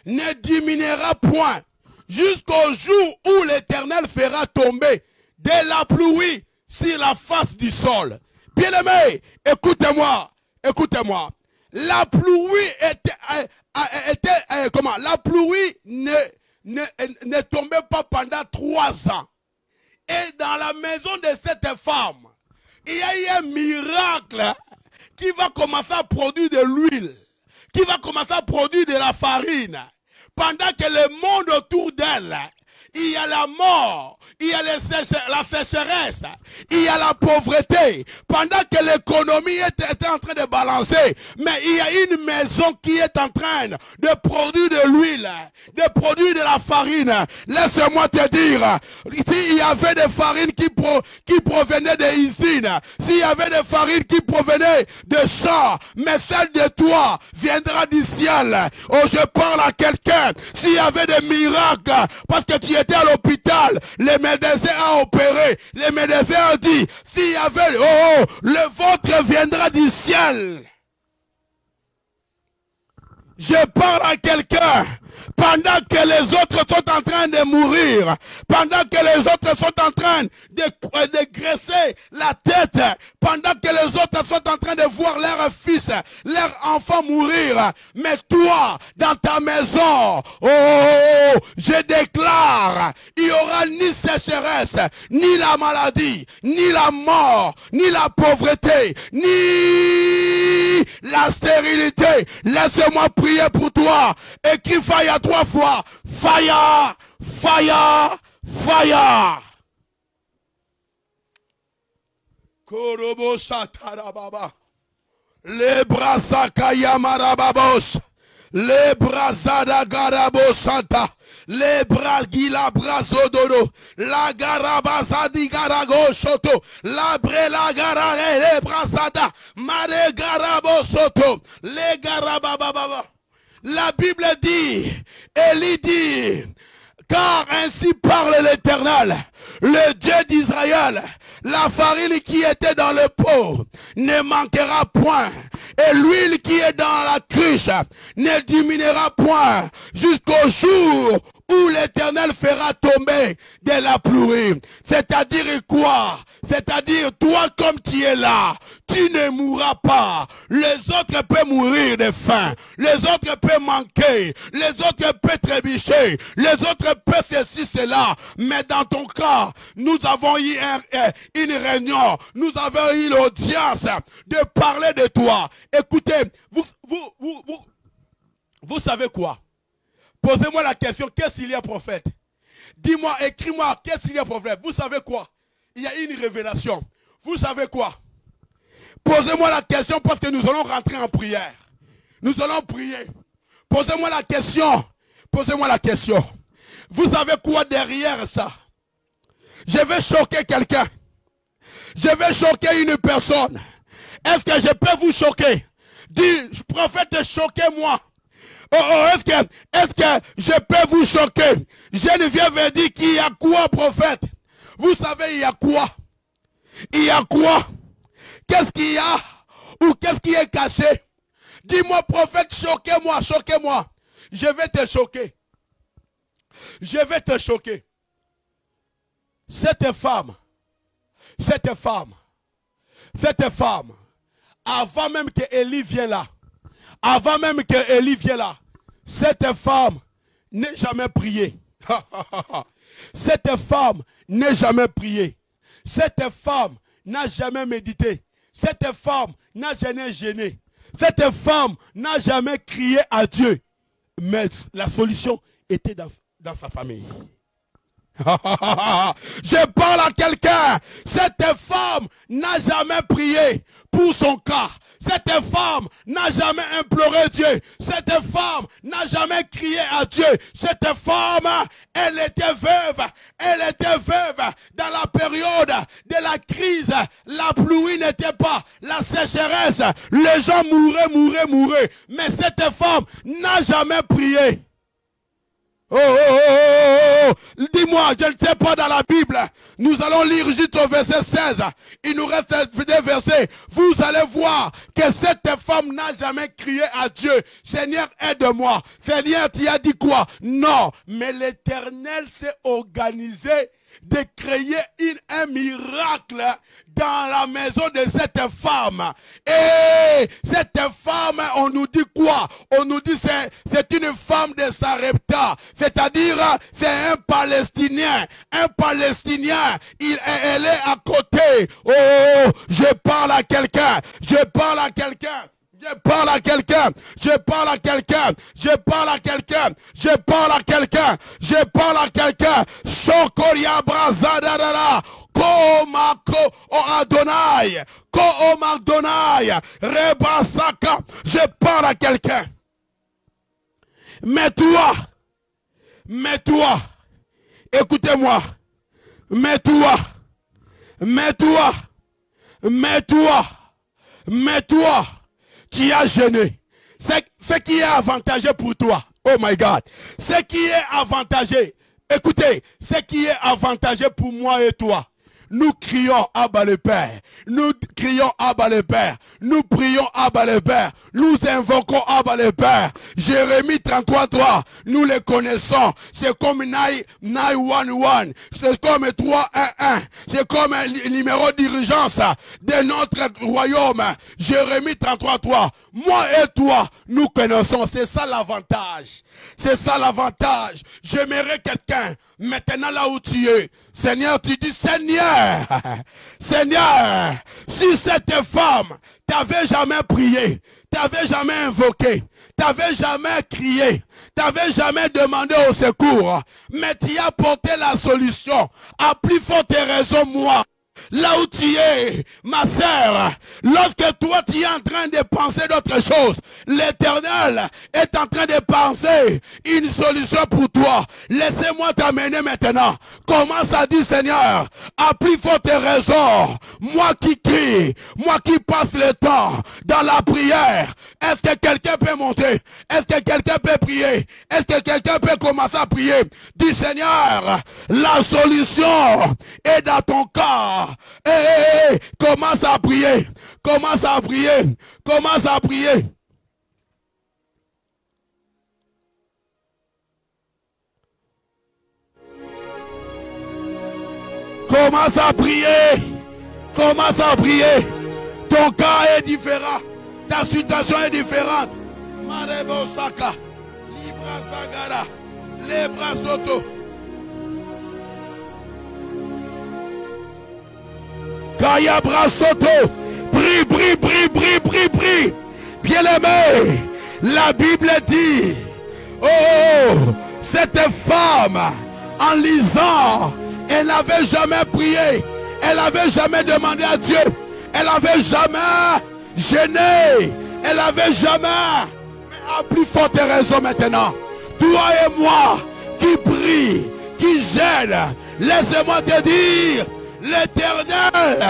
ne diminuera point, jusqu'au jour où l'Éternel fera tomber de la pluie sur la face du sol. Bien-aimé, écoutez-moi, écoutez-moi. La pluie la pluie ne tombait pas pendant 3 ans. Et dans la maison de cette femme, il y a eu un miracle qui va commencer à produire de l'huile, qui va commencer à produire de la farine. Pendant que le monde autour d'elle, il y a la mort, il y a la sécheresse, il y a la pauvreté. Pendant que l'économie était en train de balancer, mais il y a une maison qui est en train de produire de l'huile, de produire de la farine. Laisse-moi te dire, s'il y avait des farines qui provenaient des usines, s'il y avait des farines qui provenaient de champs, mais celle de toi viendra du ciel. Oh, je parle à quelqu'un. S'il y avait des miracles, parce que tu était à l'hôpital, les médecins ont opéré, les médecins ont dit, s'il y avait, le vôtre viendra du ciel. Je parle à quelqu'un. Pendant que les autres sont en train de mourir, pendant que les autres sont en train de graisser la tête, pendant que les autres sont en train de voir leur fils, leur enfant mourir, mais toi, dans ta maison, je déclare, il n'y aura ni sécheresse, ni la maladie, ni la mort, ni la pauvreté, ni la stérilité. Laisse-moi prier pour toi. Écris Fire 3 fois. Fire, fire, fire. Korobo Satarababa. Les brasakaya marababos. Les brasada garabo santa. Les bragila brasodoro. La garabazadi garago soto. La brela garare les brasada. Mare garabo soto. Les garabababa. La Bible dit, Élie dit, car ainsi parle l'Éternel, le Dieu d'Israël, la farine qui était dans le pot ne manquera point, et l'huile qui est dans la cruche ne diminuera point, jusqu'au jour où l'Éternel fera tomber de la pluie. C'est-à-dire quoi? C'est-à-dire, toi comme tu es là, tu ne mourras pas. Les autres peuvent mourir de faim. Les autres peuvent manquer. Les autres peuvent trébucher. Les autres peuvent ceci, cela. Mais dans ton cas, nous avons eu une réunion. Nous avons eu l'audience de parler de toi. Écoutez, vous savez quoi? Posez-moi la question, qu'est-ce qu'il y a prophète? Dis-moi, écris-moi, qu'est-ce qu'il y a prophète? Vous savez quoi? Il y a une révélation. Vous savez quoi? Posez-moi la question parce que nous allons rentrer en prière. Nous allons prier. Posez-moi la question. Posez-moi la question. Vous savez quoi derrière ça? Je vais choquer quelqu'un. Je vais choquer une personne. Est-ce que je peux vous choquer? Dis, prophète, choquez-moi. Est-ce que je peux vous choquer? Geneviève dit qu'il y a quoi, prophète? Vous savez, il y a quoi? Il y a quoi? Qu'est-ce qu'il y a? Ou qu'est-ce qui est caché? Dis-moi, prophète, choquez-moi, choquez-moi. Je vais te choquer. Je vais te choquer. Cette femme, avant même que Élie vienne là, cette femme n'est jamais priée. Cette femme n'est jamais priée. Cette femme n'a jamais médité. Cette femme n'a jamais gêné. Cette femme n'a jamais crié à Dieu. Mais la solution était dans sa famille. Je parle à quelqu'un. Cette femme n'a jamais prié pour son cas. Cette femme n'a jamais imploré Dieu. Cette femme n'a jamais crié à Dieu. Cette femme, elle était veuve. Elle était veuve dans la période de la crise. La pluie n'était pas, la sécheresse. Les gens mouraient. Mais cette femme n'a jamais prié. Dis-moi, je ne sais pas dans la Bible. Nous allons lire juste au verset 16. Il nous reste des versets. Vous allez voir que cette femme n'a jamais crié à Dieu. Seigneur, aide-moi. Seigneur, tu as dit quoi? Non. Mais l'Éternel s'est organisé de créer un miracle dans la maison de cette femme. Et cette femme, on nous dit quoi? On nous dit c'est une femme de Sarepta. C'est-à-dire, c'est un Palestinien. Un Palestinien. Elle est à côté. Oh, je parle à quelqu'un. Je parle à quelqu'un. Je parle à quelqu'un, je parle à quelqu'un, je parle à quelqu'un, je parle à quelqu'un, je parle à quelqu'un. Shokoria brazadara, Komako o Adonai, Ko o Madonai, Rebasaka. Je parle à quelqu'un. Mais toi, écoutez-moi, mets-toi, qui a jeûné. Ce qui est avantageux pour toi. Oh my God. Ce qui est avantageux. Écoutez, ce qui est avantageux pour moi et toi, nous crions Abba le Père. Nous crions Abba le Père. Nous prions Abba le Père. Nous invoquons Abba le Père. Jérémie 33:3. Nous le connaissons. C'est comme 911. C'est comme 311. C'est comme un numéro d'urgence de notre royaume. Jérémie 33:3. Moi et toi, nous connaissons. C'est ça l'avantage. C'est ça l'avantage. J'aimerais quelqu'un, maintenant là où tu es, Seigneur, tu dis, Seigneur, Seigneur, si cette femme t'avait jamais prié, t'avais jamais invoqué, t'avais jamais crié, t'avais jamais demandé au secours, mais tu as porté la solution, à plus forte raison moi. Là où tu es, ma sœur, lorsque toi tu es en train de penser d'autre chose, l'Éternel est en train de penser une solution pour toi. Laissez-moi t'amener maintenant. Commence à dire, Seigneur, à plus forte raison, moi qui crie, moi qui passe le temps dans la prière, est-ce que quelqu'un peut monter? Est-ce que quelqu'un peut prier? Est-ce que quelqu'un peut commencer à prier? Dis, Seigneur, la solution est dans ton corps. Commence à prier. Commence à prier. Commence à prier. Commence à prier. Commence à prier. Ton cas est différent. Ta situation est différente. Marebo Saka. Libra Zagara. Lebra Soto. Kaya Brasoto, prie, prie, prie, prie, prie, prie. Bien-aimé, la Bible dit, oh, cette femme, en lisant, elle n'avait jamais prié, elle n'avait jamais demandé à Dieu, elle n'avait jamais gêné, elle n'avait jamais, mais à plus forte raison maintenant, toi et moi, qui prie, qui gêne, laissez-moi te dire, l'Éternel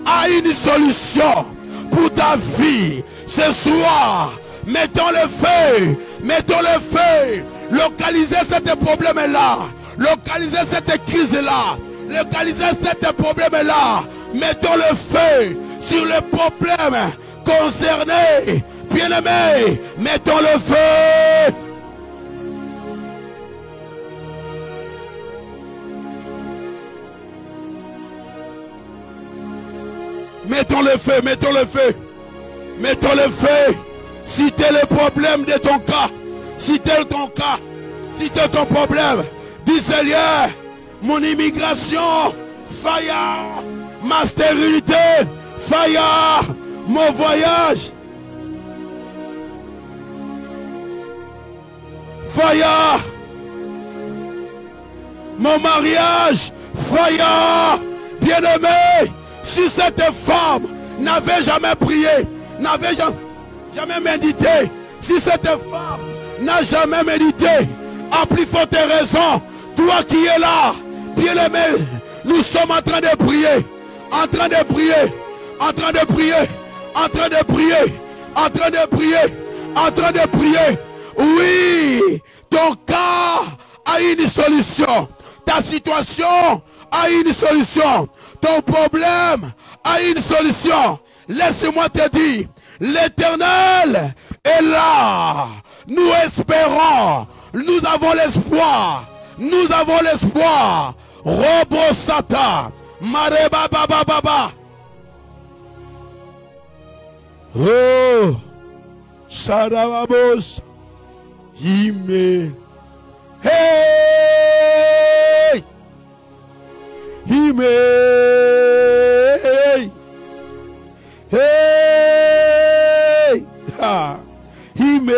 a une solution pour ta vie. Ce soir, mettons le feu, mettons le feu. Localisez ce problème-là. Localisez cette crise-là. Localisez ce problème-là. Mettons le feu sur le problème concerné. Bien-aimés, mettons le feu. Mettons le feu, mettons le feu. Mettons le feu. Si c'est le problème de ton cas, si c'est ton cas, si c'est ton problème, dis Seigneur, mon immigration, fire, ma stérilité, fire, mon voyage, fire, mon mariage, fire, bien-aimé. Si cette femme n'avait jamais prié, n'avait jamais médité, si cette femme n'a jamais médité, à plus forte raison, toi qui es là, bien-aimé, nous sommes en train de prier, en train de prier, en train de prier, en train de prier, en train de prier, en train de prier. Oui, ton cas a une solution, ta situation a une solution. Ton problème a une solution. Laisse-moi te dire, l'Éternel est là. Nous espérons. Nous avons l'espoir. Nous avons l'espoir. Robo Sata. Mareba Baba Baba. Oh. Sarababos. Amen. Hey. Amen. Hey. Ha. Amen.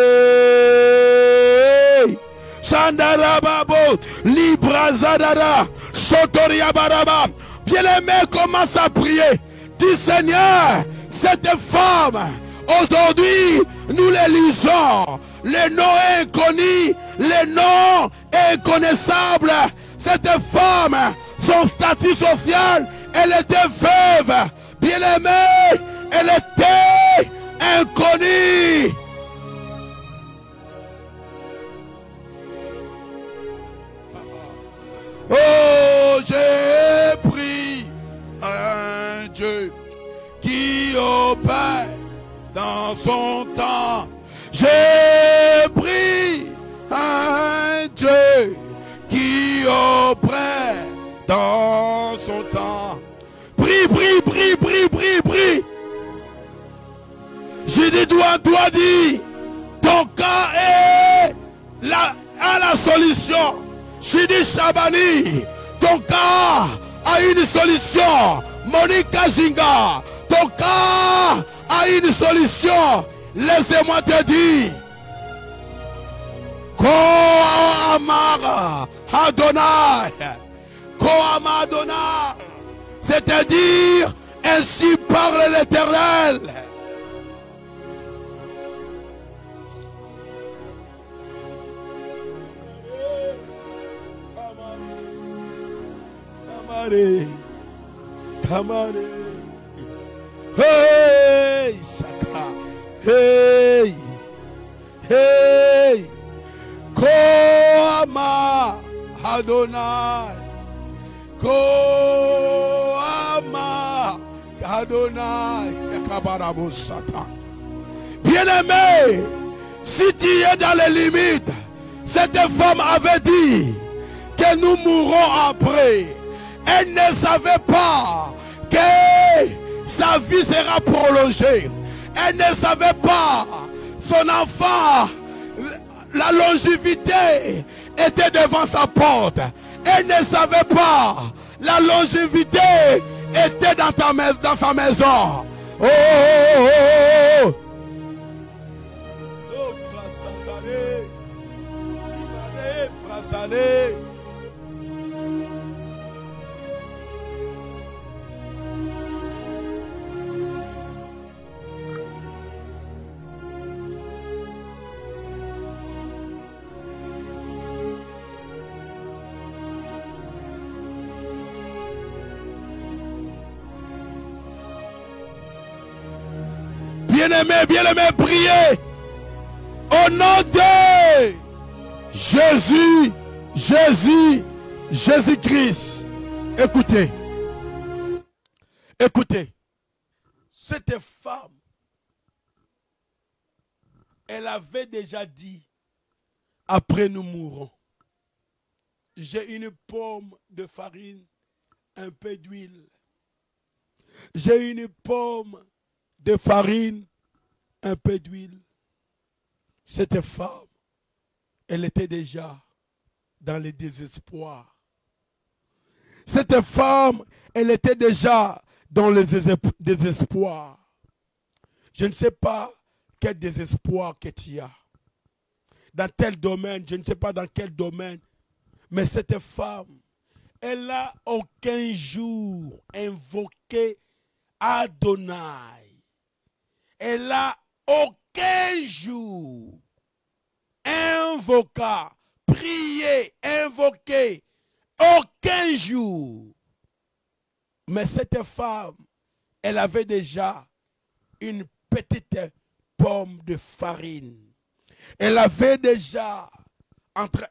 Sandarababo. Librazadara. Sotoriabaraba. Bien-aimé, commence à prier. Dis Seigneur, cette femme, aujourd'hui, nous les lisons. Les noms inconnus, les noms inconnaissables. Cette femme, son statut social, elle était veuve. Bien-aimée, elle était inconnue. opère dans son temps. J'ai pris un Dieu qui opère dans son temps. Prie, prie, prie, prie, prie, prie. J'ai dit, toi, dis, ton cas est à la solution. J'ai dit, Chabani, ton cas a une solution. Monica Zinga, ton cas a une solution. Laissez-moi te dire. Koamara Adonai. Koama Adonai. C'est-à-dire, ainsi parle l'Éternel. Kamare. Kamare. Hey, Shaka. Hey. Hey. Koama Adonai. Koama Adonai. Bien-aimé, si tu es dans les limites, cette femme avait dit que nous mourrons après. Elle ne savait pas que sa vie sera prolongée. Elle ne savait pas son enfant, la longévité était devant sa porte. Elle ne savait pas la longévité était dans sa maison. Oh, oh, oh, oh. Bien-aimé, priez au nom de Jésus-Christ. Écoutez, cette femme, elle avait déjà dit, après nous mourrons. J'ai une pomme de farine, un peu d'huile. J'ai une pomme de farine, un peu d'huile. Cette femme, elle était déjà dans le désespoir. Cette femme, elle était déjà dans le désespoir. Je ne sais pas quel désespoir que tu as. Dans tel domaine, je ne sais pas dans quel domaine. Mais cette femme, elle n'a aucun jour invoqué Adonai. Elle n'a aucun jour invoqué, prié, invoqué, aucun jour. Mais cette femme, elle avait déjà une petite pomme de farine. Elle avait déjà,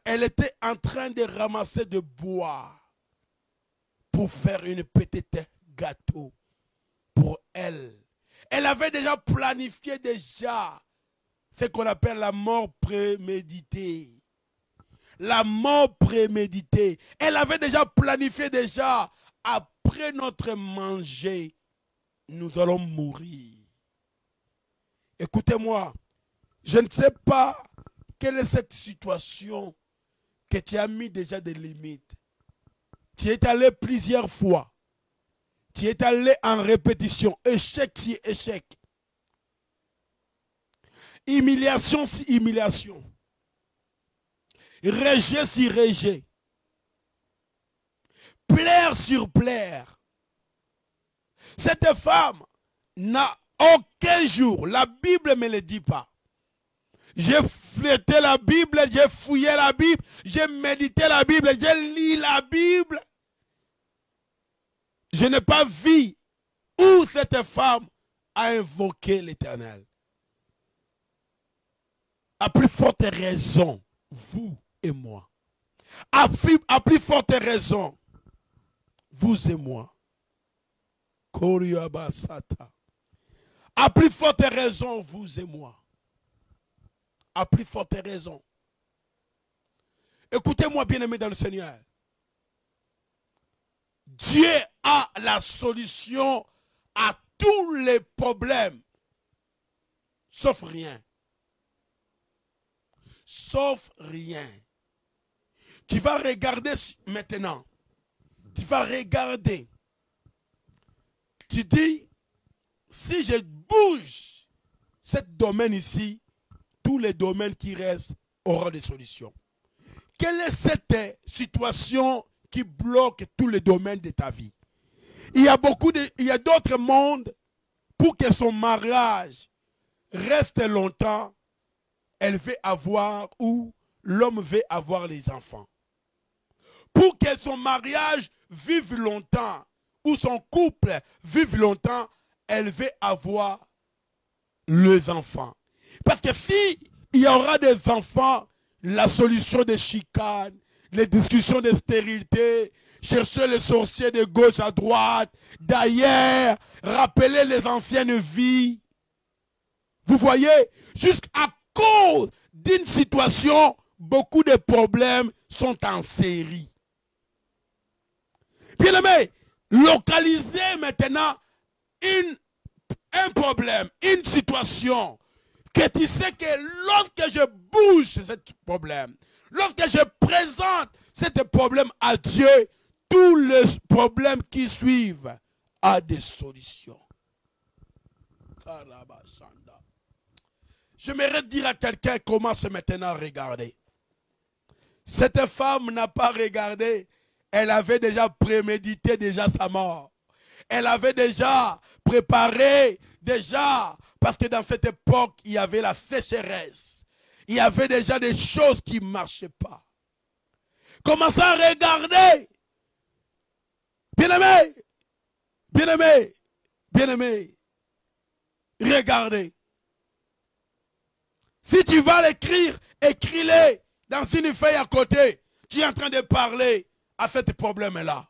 elle était en train de ramasser de bois pour faire une petite gâteau pour elle. Elle avait déjà planifié ce qu'on appelle la mort préméditée. La mort préméditée. Elle avait déjà planifié après notre manger, nous allons mourir. Écoutez-moi, je ne sais pas quelle est cette situation que tu as mis déjà des limites. Tu es allé plusieurs fois. Tu es allé en répétition. Échec si échec. Humiliation si humiliation. Rejet si rejet. Plaire sur plaire. Cette femme n'a aucun jour, la Bible ne me le dit pas. J'ai flété la Bible, j'ai fouillé la Bible, j'ai médité la Bible, j'ai lu la Bible. Je n'ai pas vu où cette femme a invoqué l'Éternel. À plus forte raison, vous et moi. À plus forte raison, vous et moi. À plus forte raison, vous et moi. À plus forte raison. Écoutez-moi, bien-aimés dans le Seigneur. Dieu a la solution à tous les problèmes. Sauf rien. Sauf rien. Tu vas regarder maintenant. Tu vas regarder. Tu dis, si je bouge ce domaine ici, tous les domaines qui restent auront des solutions. Quelle est cette situation qui bloque tous les domaines de ta vie? Il y a d'autres mondes, pour que son mariage reste longtemps, elle veut avoir, ou l'homme veut avoir les enfants. Pour que son mariage vive longtemps, ou son couple vive longtemps, elle veut avoir les enfants. Parce que si il y aura des enfants, la solution des chicanes, les discussions de stérilité, chercher les sorciers de gauche à droite, d'ailleurs, rappeler les anciennes vies. Vous voyez, jusqu'à cause d'une situation, beaucoup de problèmes sont en série. Bien aimé, localisez maintenant un problème, une situation, que tu sais que lorsque je bouge ce problème, lorsque je présente ce problème à Dieu, tous les problèmes qui suivent ont des solutions. J'aimerais dire à quelqu'un, commence maintenant à regarder. Cette femme n'a pas regardé, elle avait déjà prémédité déjà sa mort. Elle avait déjà préparé, parce que dans cette époque, il y avait la sécheresse. Il y avait déjà des choses qui ne marchaient pas. Commencez à regarder. Bien-aimé, bien-aimé, bien-aimé, regardez. Si tu vas l'écrire, écris-le dans une feuille à côté. Tu es en train de parler à ce problème-là.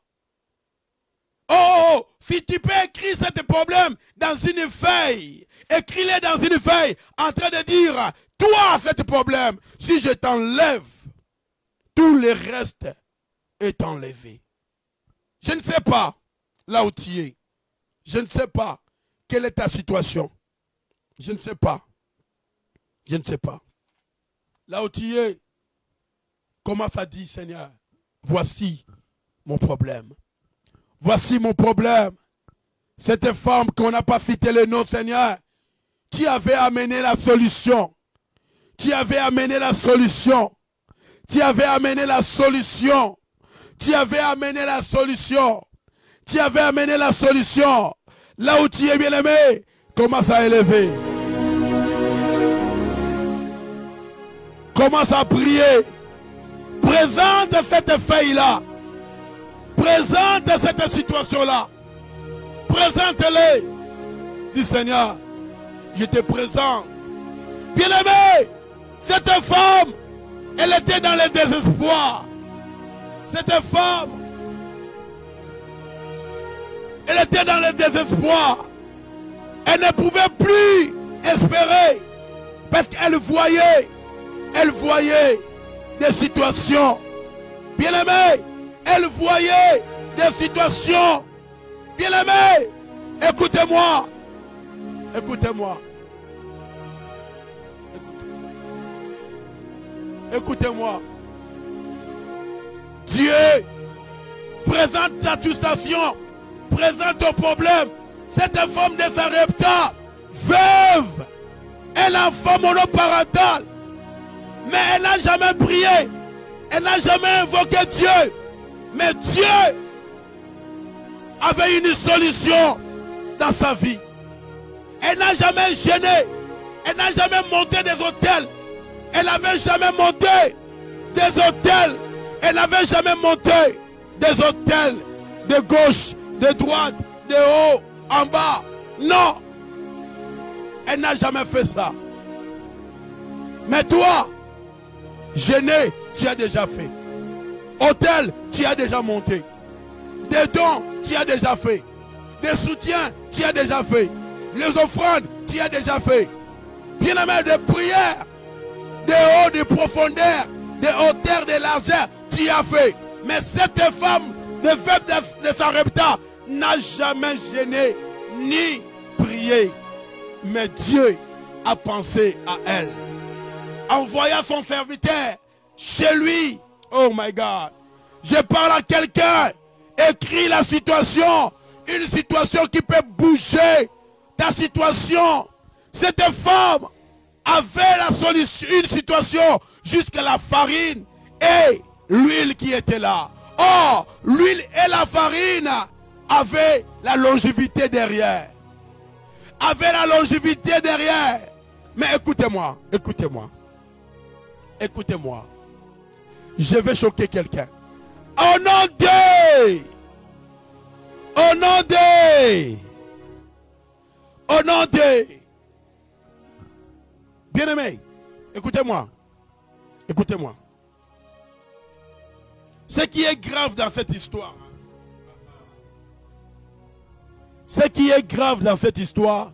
Oh, si tu peux écrire ce problème dans une feuille, écris-le dans une feuille, en train de dire, toi, ce problème, si je t'enlève, tout le reste est enlevé. Je ne sais pas là où tu es. Je ne sais pas quelle est ta situation. Je ne sais pas. Je ne sais pas. Là où tu es, comment ça dit, Seigneur, voici mon problème. Voici mon problème. Cette femme qu'on n'a pas cité le nom, Seigneur, tu avais amené la solution. Tu avais amené la solution. Tu avais amené la solution. Tu avais amené la solution. Tu avais amené la solution. Là où tu es, bien-aimé, commence à élever. Commence à prier. Présente cette feuille-là. Présente cette situation-là. Présente-les. Dis Seigneur, je te présente. Bien-aimé, cette femme, elle était dans le désespoir. Cette femme, elle était dans le désespoir. Elle ne pouvait plus espérer. Parce qu'elle voyait des situations. Bien-aimé, elle voyait des situations. Bien-aimé, écoutez-moi. Écoutez-moi. Écoutez-moi. Dieu présente ta situation, présente ton problème. Cette femme de Sarepta, veuve, elle a un enfant monoparental, mais elle n'a jamais prié, elle n'a jamais invoqué Dieu. Mais Dieu avait une solution dans sa vie. Elle n'a jamais gêné, elle n'a jamais monté des hôtels, elle n'avait jamais monté des hôtels. Elle n'avait jamais monté des hôtels de gauche, de droite, de haut, en bas. Non. Elle n'a jamais fait ça. Mais toi, gêné, tu as déjà fait. Hôtel, tu as déjà monté. Des dons, tu as déjà fait. Des soutiens, tu as déjà fait. Les offrandes, tu as déjà fait. Bien-aimé, des prières, de haut, de profondeur, de hauteur, de largeur, tu as fait. Mais cette femme, de veuve de Sarepta, n'a jamais gêné ni prié. Mais Dieu a pensé à elle. Envoya son serviteur chez lui. Oh my God. Je parle à quelqu'un. Écris la situation. Une situation qui peut bouger ta situation. Cette femme avait la solution, une situation jusqu'à la farine et l'huile qui était là. Or, l'huile et la farine avaient la longévité derrière. Avaient la longévité derrière. Mais écoutez-moi, écoutez-moi. Écoutez-moi. Je vais choquer quelqu'un. Au nom de... Au nom de... Au nom de... Bien-aimé, écoutez-moi. Écoutez-moi. Ce qui est grave dans cette histoire, ce qui est grave dans cette histoire,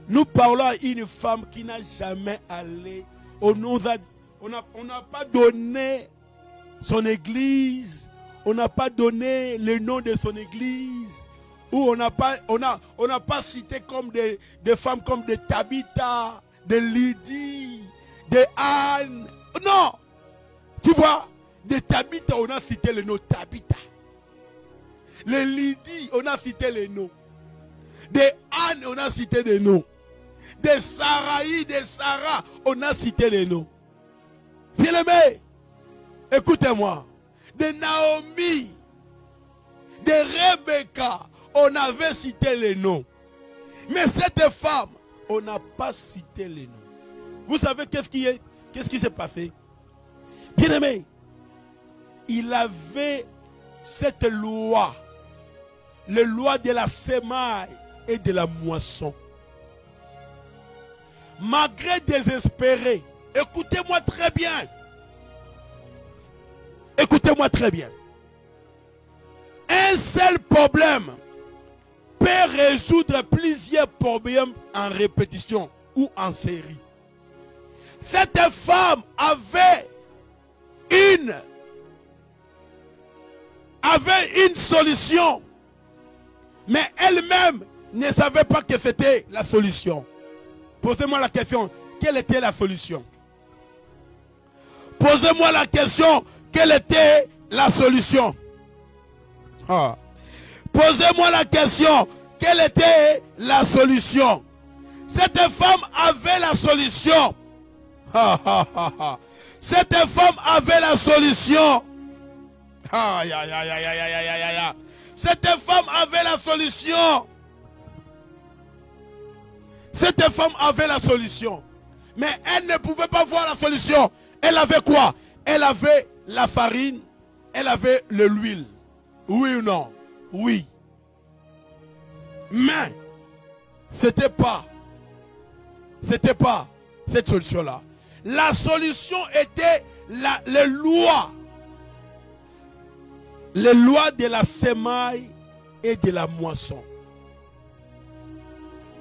nous parlons à une femme qui n'a jamais allé. On n'a pas donné son église, on n'a pas donné le nom de son église, ou on n'a pas cité comme des femmes comme des Tabitha, de Lydie, de Anne. Non, tu vois, de Tabitha, on a cité le nom Tabitha. Les Lydie, on a cité les noms. De Anne, on a cité des noms. De Saraï, de Sarah, on a cité les noms. Bien-aimé, écoutez-moi. De Naomi, de Rebecca, on avait cité les noms. Mais cette femme, on n'a pas cité les noms. Vous savez qu'est-ce qui s'est passé? Bien-aimé, il avait cette loi, la loi de la semaille et de la moisson. Malgré désespéré, écoutez-moi très bien. Écoutez-moi très bien. Un seul problème peut résoudre plusieurs problèmes en répétition ou en série. Cette femme avait une solution, mais elle-même ne savait pas que c'était la solution. Posez-moi la question, quelle était la solution? Posez-moi la question, quelle était la solution? Ah. Posez-moi la question, quelle était la solution? Cette femme avait la solution. Cette femme avait la solution. Cette femme avait la solution. Cette femme avait la solution. Mais elle ne pouvait pas voir la solution. Elle avait quoi? Elle avait la farine. Elle avait l'huile. Oui ou non? Oui. Mais c'était pas cette solution-là. La solution était les lois de la semaille et de la moisson.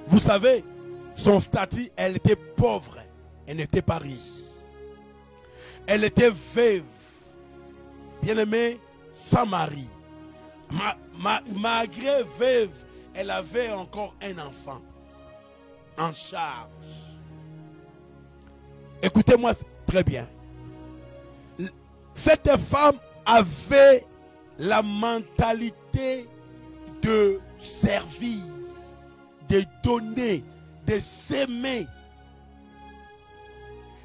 Vous savez, son statut, elle était pauvre, elle n'était pas riche. Elle était veuve, bien-aimée, sans mari. Malgré veuve, elle avait encore un enfant en charge. Écoutez-moi très bien. Cette femme avait la mentalité de servir, de donner, de s'aimer.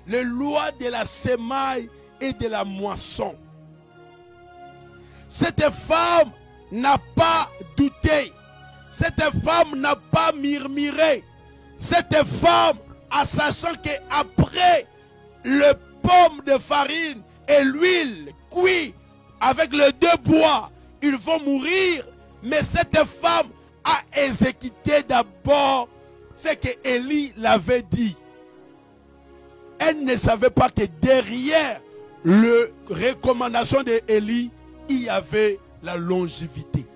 Les lois de la semaille et de la moisson. Cette femme n'a pas douté. Cette femme n'a pas murmuré. Cette femme, en sachant qu'après le pomme de farine et l'huile cuit avec les deux bois, ils vont mourir. Mais cette femme a exécuté d'abord ce que Élie l'avait dit. Elle ne savait pas que derrière la recommandation d'Élie, il y avait la longévité.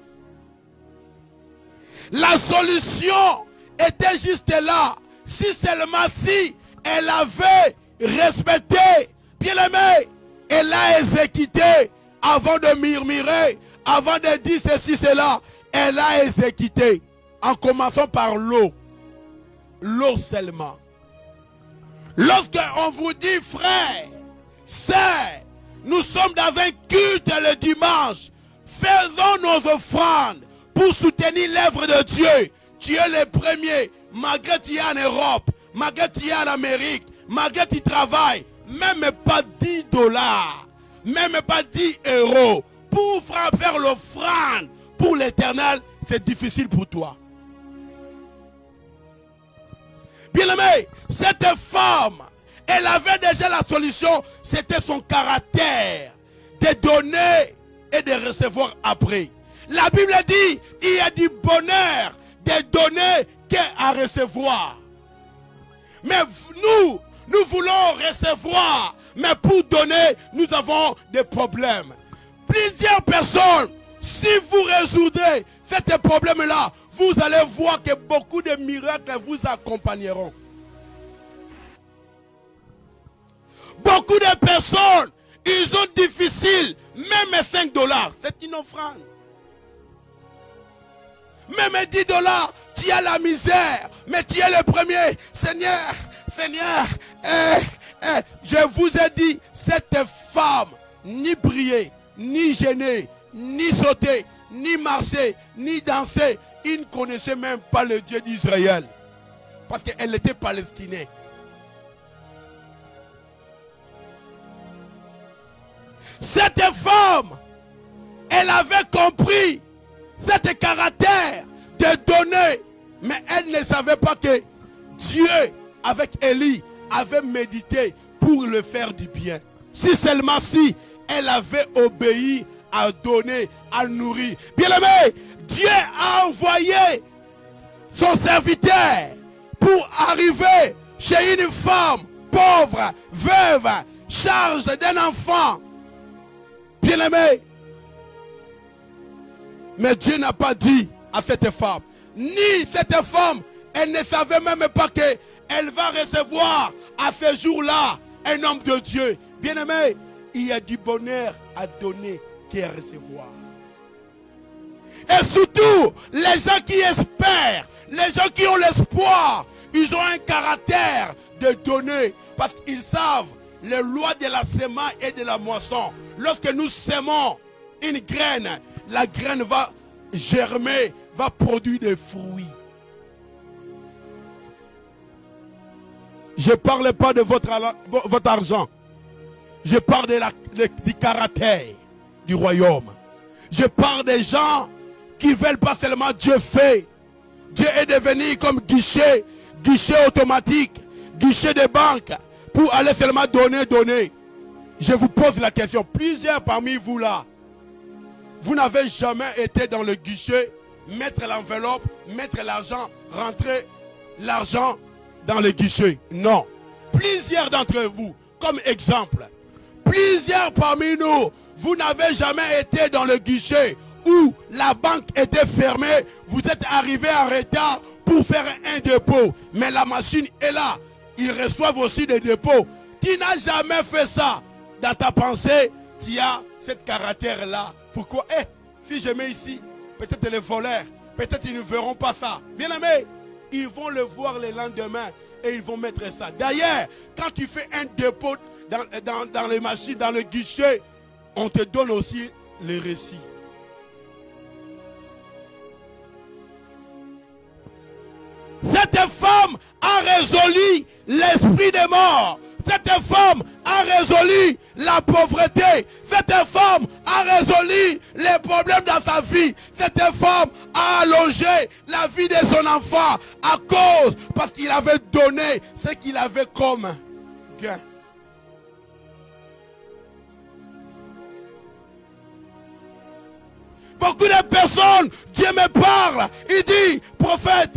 La solution était juste là. si seulement si elle avait respecté, bien aimé, elle a exécuté avant de murmurer, avant de dire ceci, cela, elle a exécuté. En commençant par l'eau. L'eau seulement. Lorsque on vous dit, frère, sœur, nous sommes dans un culte le dimanche, faisons nos offrandes pour soutenir l'œuvre de Dieu. Tu es le premier, malgré que tu es en Europe, malgré que tu es en Amérique, malgré que tu travailles, même pas 10 $, même pas 10 €, pour faire l'offrande pour l'Éternel, c'est difficile pour toi. Bien aimé, cette femme, elle avait déjà la solution, c'était son caractère de donner et de recevoir après. La Bible dit, il y a du bonheur de donner qu'à recevoir. Mais nous voulons recevoir, mais pour donner, nous avons des problèmes. Plusieurs personnes, si vous résoudrez ce problème-là, vous allez voir que beaucoup de miracles vous accompagneront. Beaucoup de personnes, ils ont difficile, même 5 $, c'est une offrande. Même 10 $, tu as la misère, mais tu es le premier. Seigneur, je vous ai dit, cette femme, ni prier, ni gêner, ni sauter, ni marcher, ni danser, il ne connaissait même pas le Dieu d'Israël. Parce qu'elle était palestinienne. Cette femme, elle avait compris cet caractère de donner. Mais elle ne savait pas que Dieu, avec Élie, avait médité pour le faire du bien. Si seulement si elle avait obéi à donner, à nourrir. Bien aimé, Dieu a envoyé son serviteur pour arriver chez une femme pauvre, veuve, charge d'un enfant. Bien aimé, mais Dieu n'a pas dit à cette femme, ni cette femme, elle ne savait même pas qu'elle va recevoir à ce jour-là un homme de Dieu. Bien aimé, il y a du bonheur à donner qu'à recevoir. Et surtout, les gens qui espèrent, les gens qui ont l'espoir, ils ont un caractère de donner parce qu'ils savent les lois de la semence et de la moisson. Lorsque nous semons une graine, la graine va germer, va produire des fruits. Je ne parle pas de votre argent. Je parle du caractère du royaume. Je parle des gens qui ne veulent pas seulement Dieu fait. Dieu est devenu comme guichet automatique, guichet de banque, pour aller seulement donner. Je vous pose la question, plusieurs parmi vous là, vous n'avez jamais été dans le guichet, mettre l'enveloppe, mettre l'argent, rentrer l'argent dans le guichet. Non. Plusieurs d'entre vous, comme exemple, plusieurs parmi nous, vous n'avez jamais été dans le guichet où la banque était fermée, vous êtes arrivé en retard pour faire un dépôt. Mais la machine est là. Ils reçoivent aussi des dépôts. Tu n'as jamais fait ça. Dans ta pensée, tu as ce caractère-là. Pourquoi? Si je mets ici, peut-être les voleurs, peut-être ils ne verront pas ça. Bien aimé, ils vont le voir le lendemain et ils vont mettre ça. D'ailleurs, quand tu fais un dépôt dans les machines, dans le guichet, on te donne aussi les récits. Cette femme a résolu l'esprit des morts. Cette femme a résolu la pauvreté. Cette femme a résolu les problèmes dans sa vie. Cette femme a allongé la vie de son enfant à cause, parce qu'il avait donné ce qu'il avait comme gain. Beaucoup de personnes, Dieu me parle. Il dit, prophète,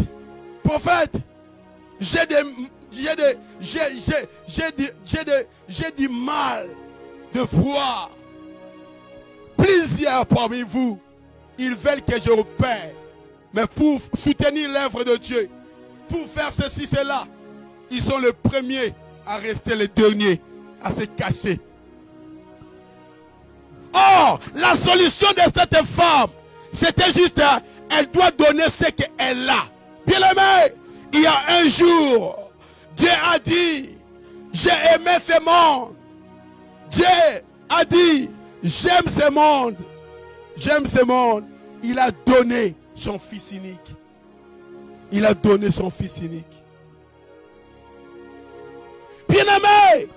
j'ai du mal de voir. Plusieurs parmi vous, ils veulent que je opère. Mais pour soutenir l'œuvre de Dieu, pour faire ceci, cela, ils sont les premiers à rester les derniers, à se cacher. Or, la solution de cette femme, c'était juste, elle doit donner ce qu'elle a. Bien aimé, il y a un jour, Dieu a dit, j'ai aimé ce monde. Dieu a dit, j'aime ce monde. J'aime ce monde. Il a donné son fils unique. Il a donné son fils unique. Bien aimé,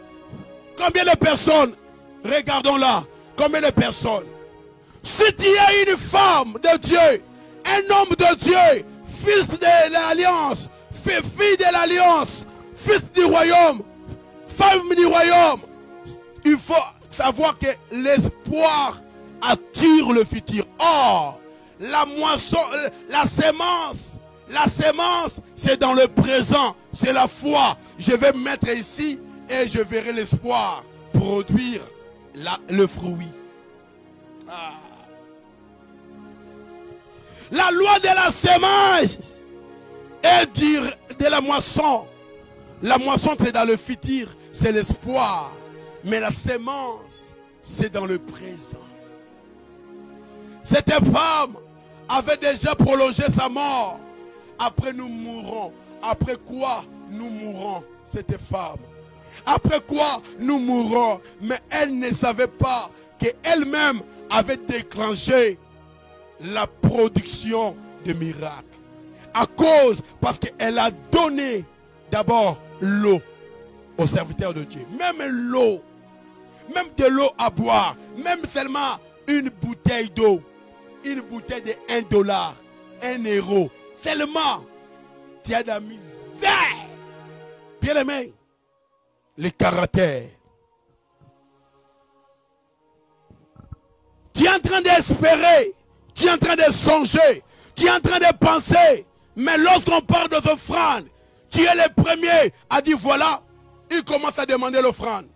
combien de personnes, regardons là, combien de personnes, si tu es une femme de Dieu, un homme de Dieu, fils de l'alliance, fille de l'alliance, fils du royaume, femme du royaume, il faut savoir que l'espoir attire le futur. Or, la moisson, la semence, c'est dans le présent, c'est la foi. Je vais me mettre ici et je verrai l'espoir produire le fruit. Ah. La loi de la semence et de la moisson. La moisson, c'est dans le futur, c'est l'espoir. Mais la semence, c'est dans le présent. Cette femme avait déjà prolongé sa mort. Après nous mourrons. Après quoi nous mourrons, cette femme. Après quoi nous mourrons. Mais elle ne savait pas qu'elle-même avait déclenché la production de miracles. Parce qu'elle a donné d'abord l'eau aux serviteurs de Dieu. Même l'eau, même de l'eau à boire, même seulement une bouteille d'eau, une bouteille de $1, 1 euro, seulement, tu as de la misère. Bien aimé, les caractères. Tu es en train d'espérer, tu es en train de songer, tu es en train de penser, mais lorsqu'on parle de l'offrande, tu es le premier à dire voilà, il commence à demander l'offrande.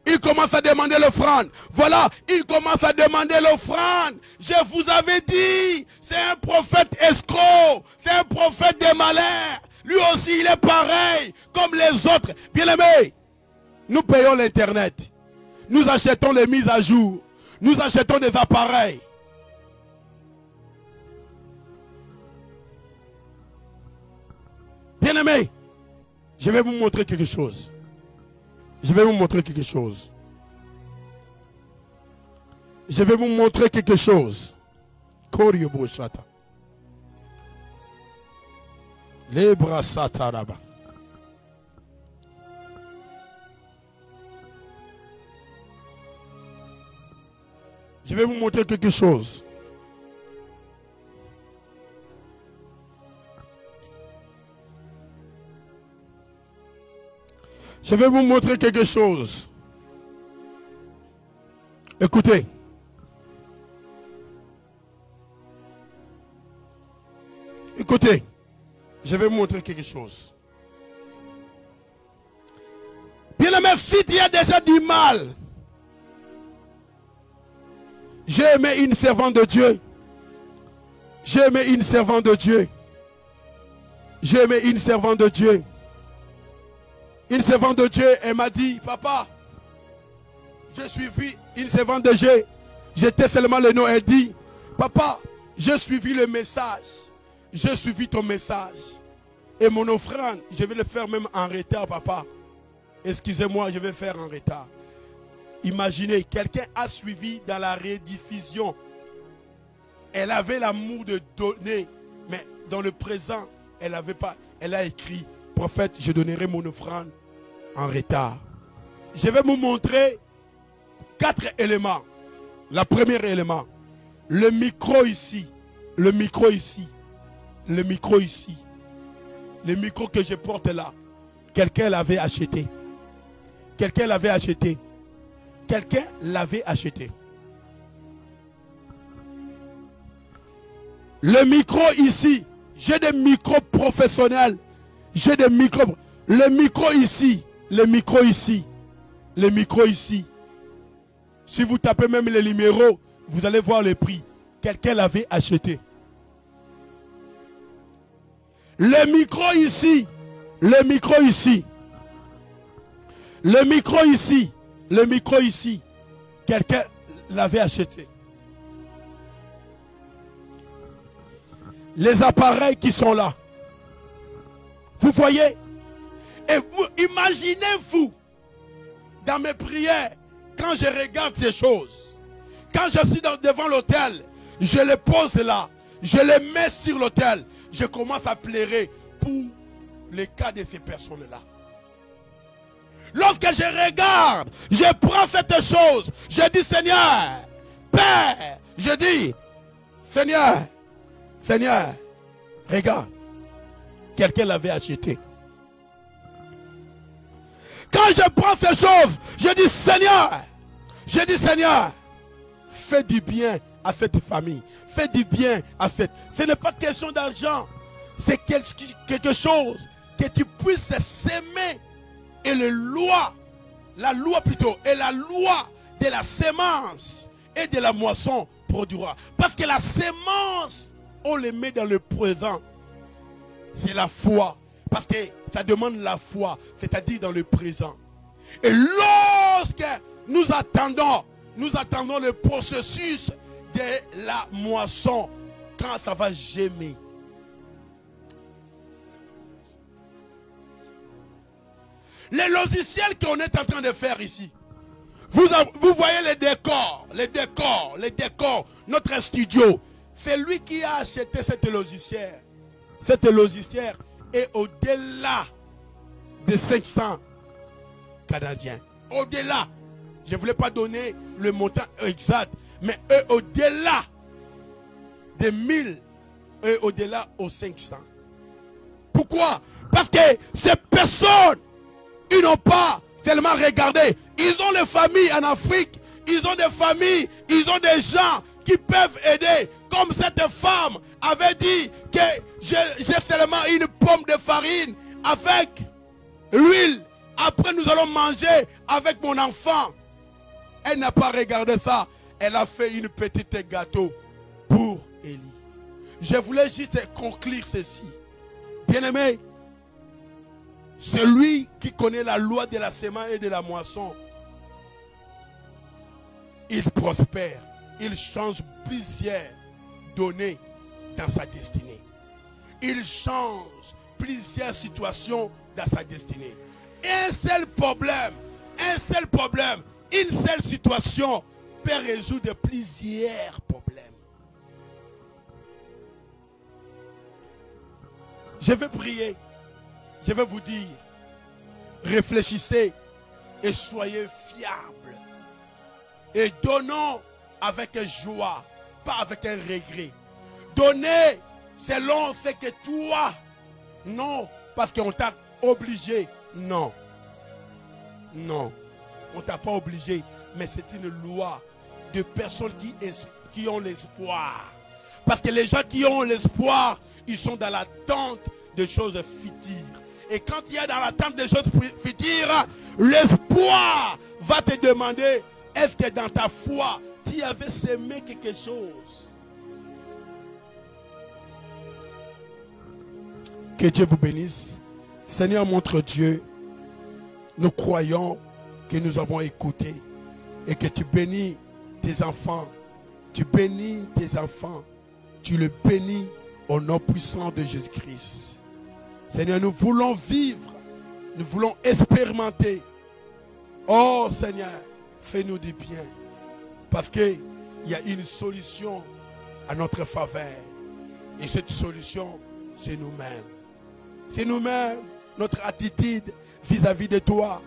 Il commence à demander l'offrande. Voilà, il commence à demander l'offrande. Je vous avais dit, c'est un prophète escroc, c'est un prophète des malheurs. Lui aussi, il est pareil comme les autres. Bien aimés, nous payons l'internet. Nous achetons les mises à jour. Nous achetons des appareils. Bien aimés, je vais vous montrer quelque chose. Je vais vous montrer quelque chose. Je vais vous montrer quelque chose. Les bras sataraba. Je vais vous montrer quelque chose. Je vais vous montrer quelque chose. Écoutez. Écoutez. Je vais vous montrer quelque chose. Bien aimé, si tu as déjà du mal, j'ai aimé une servante de Dieu. J'ai aimé une servante de Dieu. J'ai aimé une servante de Dieu. Une servante de Dieu, elle m'a dit, papa, j'ai suivi une servante de Dieu. J'étais seulement le nom. Elle dit, papa, j'ai suivi le message. J'ai suivi ton message. Et mon offrande, je vais le faire même en retard, papa. Excusez-moi, je vais le faire en retard. Imaginez, quelqu'un a suivi dans la rediffusion. Elle avait l'amour de donner, mais dans le présent, elle n'avait pas. Elle a écrit, prophète, je donnerai mon offrande en retard. Je vais vous montrer 4 éléments. Le premier élément, le micro ici, le micro ici, le micro ici, le micro que je porte là. Quelqu'un l'avait acheté. Quelqu'un l'avait acheté. Quelqu'un l'avait acheté. Le micro ici, j'ai des micros professionnels. J'ai des micros. Le micro ici, le micro ici, le micro ici. Si vous tapez même les numéros, vous allez voir les prix. Quelqu'un l'avait acheté. Le micro ici, Le micro ici. Le micro ici. Le micro ici. Quelqu'un l'avait acheté. Les appareils qui sont là. Vous voyez? Et vous, imaginez-vous, dans mes prières, quand je regarde ces choses, quand je suis devant l'autel, je les pose là, je les mets sur l'autel, je commence à pleurer pour les cas de ces personnes-là. Lorsque je regarde, je prends cette chose, je dis Seigneur, Père, je dis Seigneur, Seigneur, regarde, quelqu'un l'avait acheté. Quand je prends ces choses, je dis Seigneur, fais du bien à cette famille, fais du bien à cette... Ce n'est pas question d'argent, c'est quelque chose que tu puisses s'aimer. Et la loi de la sémence et de la moisson produira. Parce que la sémence, on les met dans le présent. C'est la foi. Parce que ça demande la foi, c'est-à-dire dans le présent. Et lorsque nous attendons le processus de la moisson, quand ça va gémir. Les logiciels qu'on est en train de faire ici. Vous voyez les décors, notre studio. C'est lui qui a acheté cette logiciel. Cette logiciel est au-delà de 500 Canadiens. Au-delà. Je ne voulais pas donner le montant exact, mais au-delà de 1000 et au-delà aux 500. Pourquoi? Parce que ces personnes, ils n'ont pas tellement regardé. Ils ont les familles en Afrique. Ils ont des familles. Ils ont des gens qui peuvent aider. Comme cette femme avait dit que j'ai seulement une pomme de farine avec l'huile. Après nous allons manger avec mon enfant. Elle n'a pas regardé ça. Elle a fait une petite gâteau pour Élie. Je voulais juste conclure ceci. Bien-aimé, celui qui connaît la loi de la sémence et de la moisson, il prospère, il change plusieurs données dans sa destinée. Il change plusieurs situations dans sa destinée. Un seul problème, une seule situation peut résoudre plusieurs problèmes. Je vais prier. Je vais vous dire, réfléchissez et soyez fiables. Et donnons avec joie, pas avec un regret. Donnez selon ce que toi, non, parce qu'on t'a obligé, non. Non, on ne t'a pas obligé, mais c'est une loi de personnes qui ont l'espoir. Parce que les gens qui ont l'espoir, ils sont dans l'attente de choses futures. Et quand il y a dans l'attente des choses futures, l'espoir va te demander, est-ce que dans ta foi, tu avais sémé quelque chose? Que Dieu vous bénisse. Seigneur, montre Dieu, nous croyons que nous avons écouté et que tu bénis tes enfants. Tu bénis tes enfants. Tu le bénis au nom puissant de Jésus-Christ. Seigneur, nous voulons vivre, nous voulons expérimenter. Oh Seigneur, fais-nous du bien. Parce qu'il y a une solution à notre faveur. Et cette solution, c'est nous-mêmes. C'est nous-mêmes, notre attitude vis-à-vis de toi,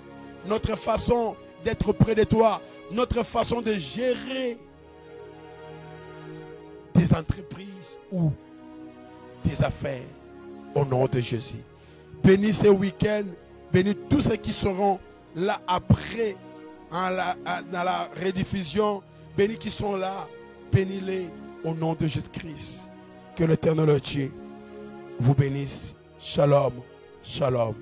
notre façon d'être près de toi, notre façon de gérer tes entreprises ou tes affaires. Au nom de Jésus. Bénis ce week-end. Bénis tous ceux qui seront là après dans la rediffusion. Bénis qui sont là. Bénis-les au nom de Jésus-Christ. Que l'Éternel Dieu vous bénisse. Shalom. Shalom.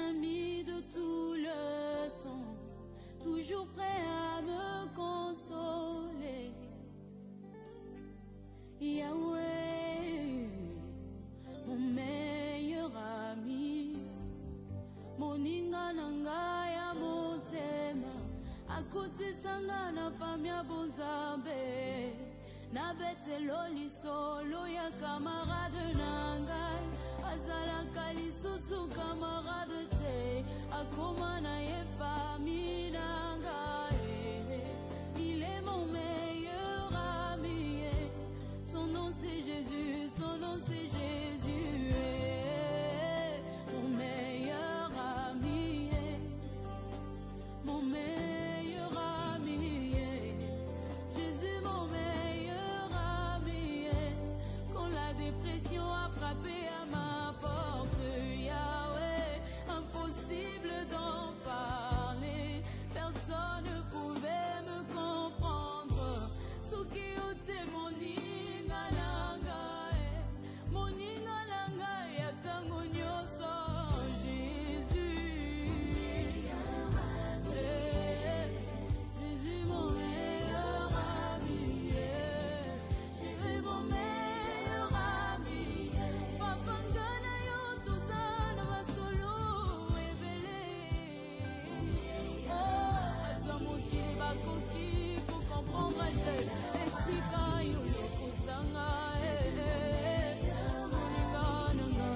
ami de tout le temps, toujours prêt à me consoler. Yahweh, mon meilleur ami, moninga nanga ya motema, akuti sanga na famia bonzambe, na betelo lisolo ya camarade nangai, azalaka lisusu camarade te, akoma na ye famille nangai. Il est mon meilleur ami, son nom c'est Jésus, son nom c'est Jésus, mon meilleur ami, mon meilleur ami, Jésus mon meilleur ami. Quand la dépression a frappé à ma porte, Yahweh, impossible d'en parler, personne ne pouvait me comprendre. Sukiote moninga langa, moninga langa ya tango nyoso, Jésus, Jésus mon meilleur ami, Jésus mon meilleur ami. Papa ngana yo tozana masolo ebele, oh ata mokili bakoki ko comprendre te, esika yo lokotanga moninga nanga.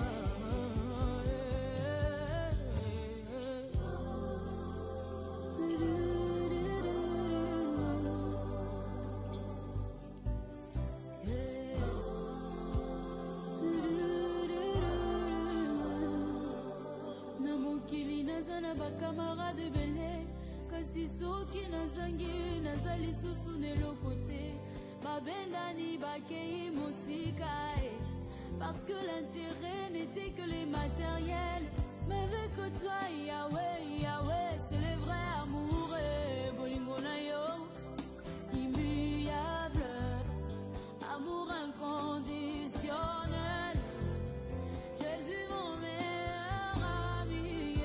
Na mokili naza na bakamarade ebele, kasi soki nazangi naza lisusu na eloko te, babendani bakei mosika, parce que l'intérêt n'était que les matériels. Mais avec toi Yahweh, Yahweh, c'est le vrai amour, bolingo na yo immuable, amour inconditionnel. Jésus mon meilleur ami,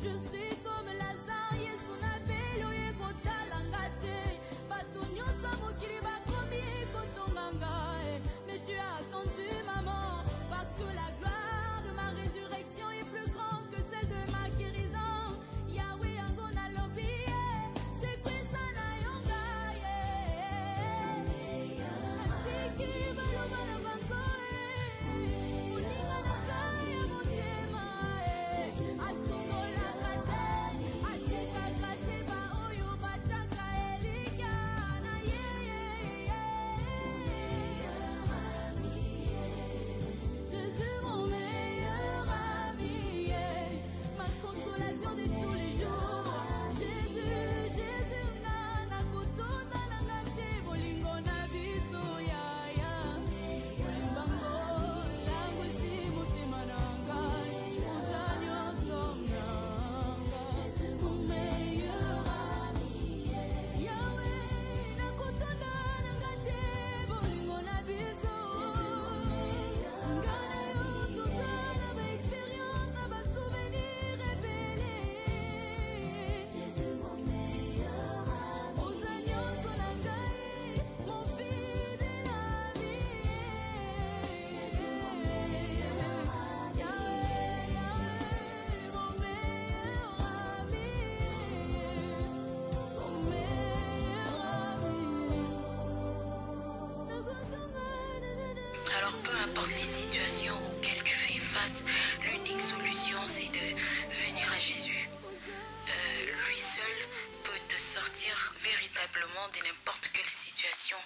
je suis comme Lazare, Yesu na beli oye kotalanga te, bato nyonso mokili bakomi kotonga ngai, mais tu as attendu maman, parce que la gloire de ma résurrection est plus grande que celle de ma guérison. Yahweh yango nalobi, c'est que ça na yonga, atiki baloba na bango, moninga na ngai ya motema, asokolaka te, atekaka te baoyo bataka elika na ye. Jésus mon meilleur ami, ma consolation de tous les jours. Jésus, Jésus nana kotona nanga te, bolingo na biso yaya, bolingango langu si motema na ngai, oza nyonso nanga, mon meilleur ami. Yahweh nakotona nanga te, bolingo na biso, ngana yo tozala ba expérience na ba souvenir ebele. Jésus mon meilleur ami, oza nyonso na ngai, mon fidèle ami. Jésus mon meilleur ami, Yahweh, Yahweh, mon meilleur ami, mon meilleur ami. Alors peu importe les situations auxquelles tu fais face, l'unique solution c'est de venir à Jésus. Lui seul peut te sortir véritablement de n'importe quelle situation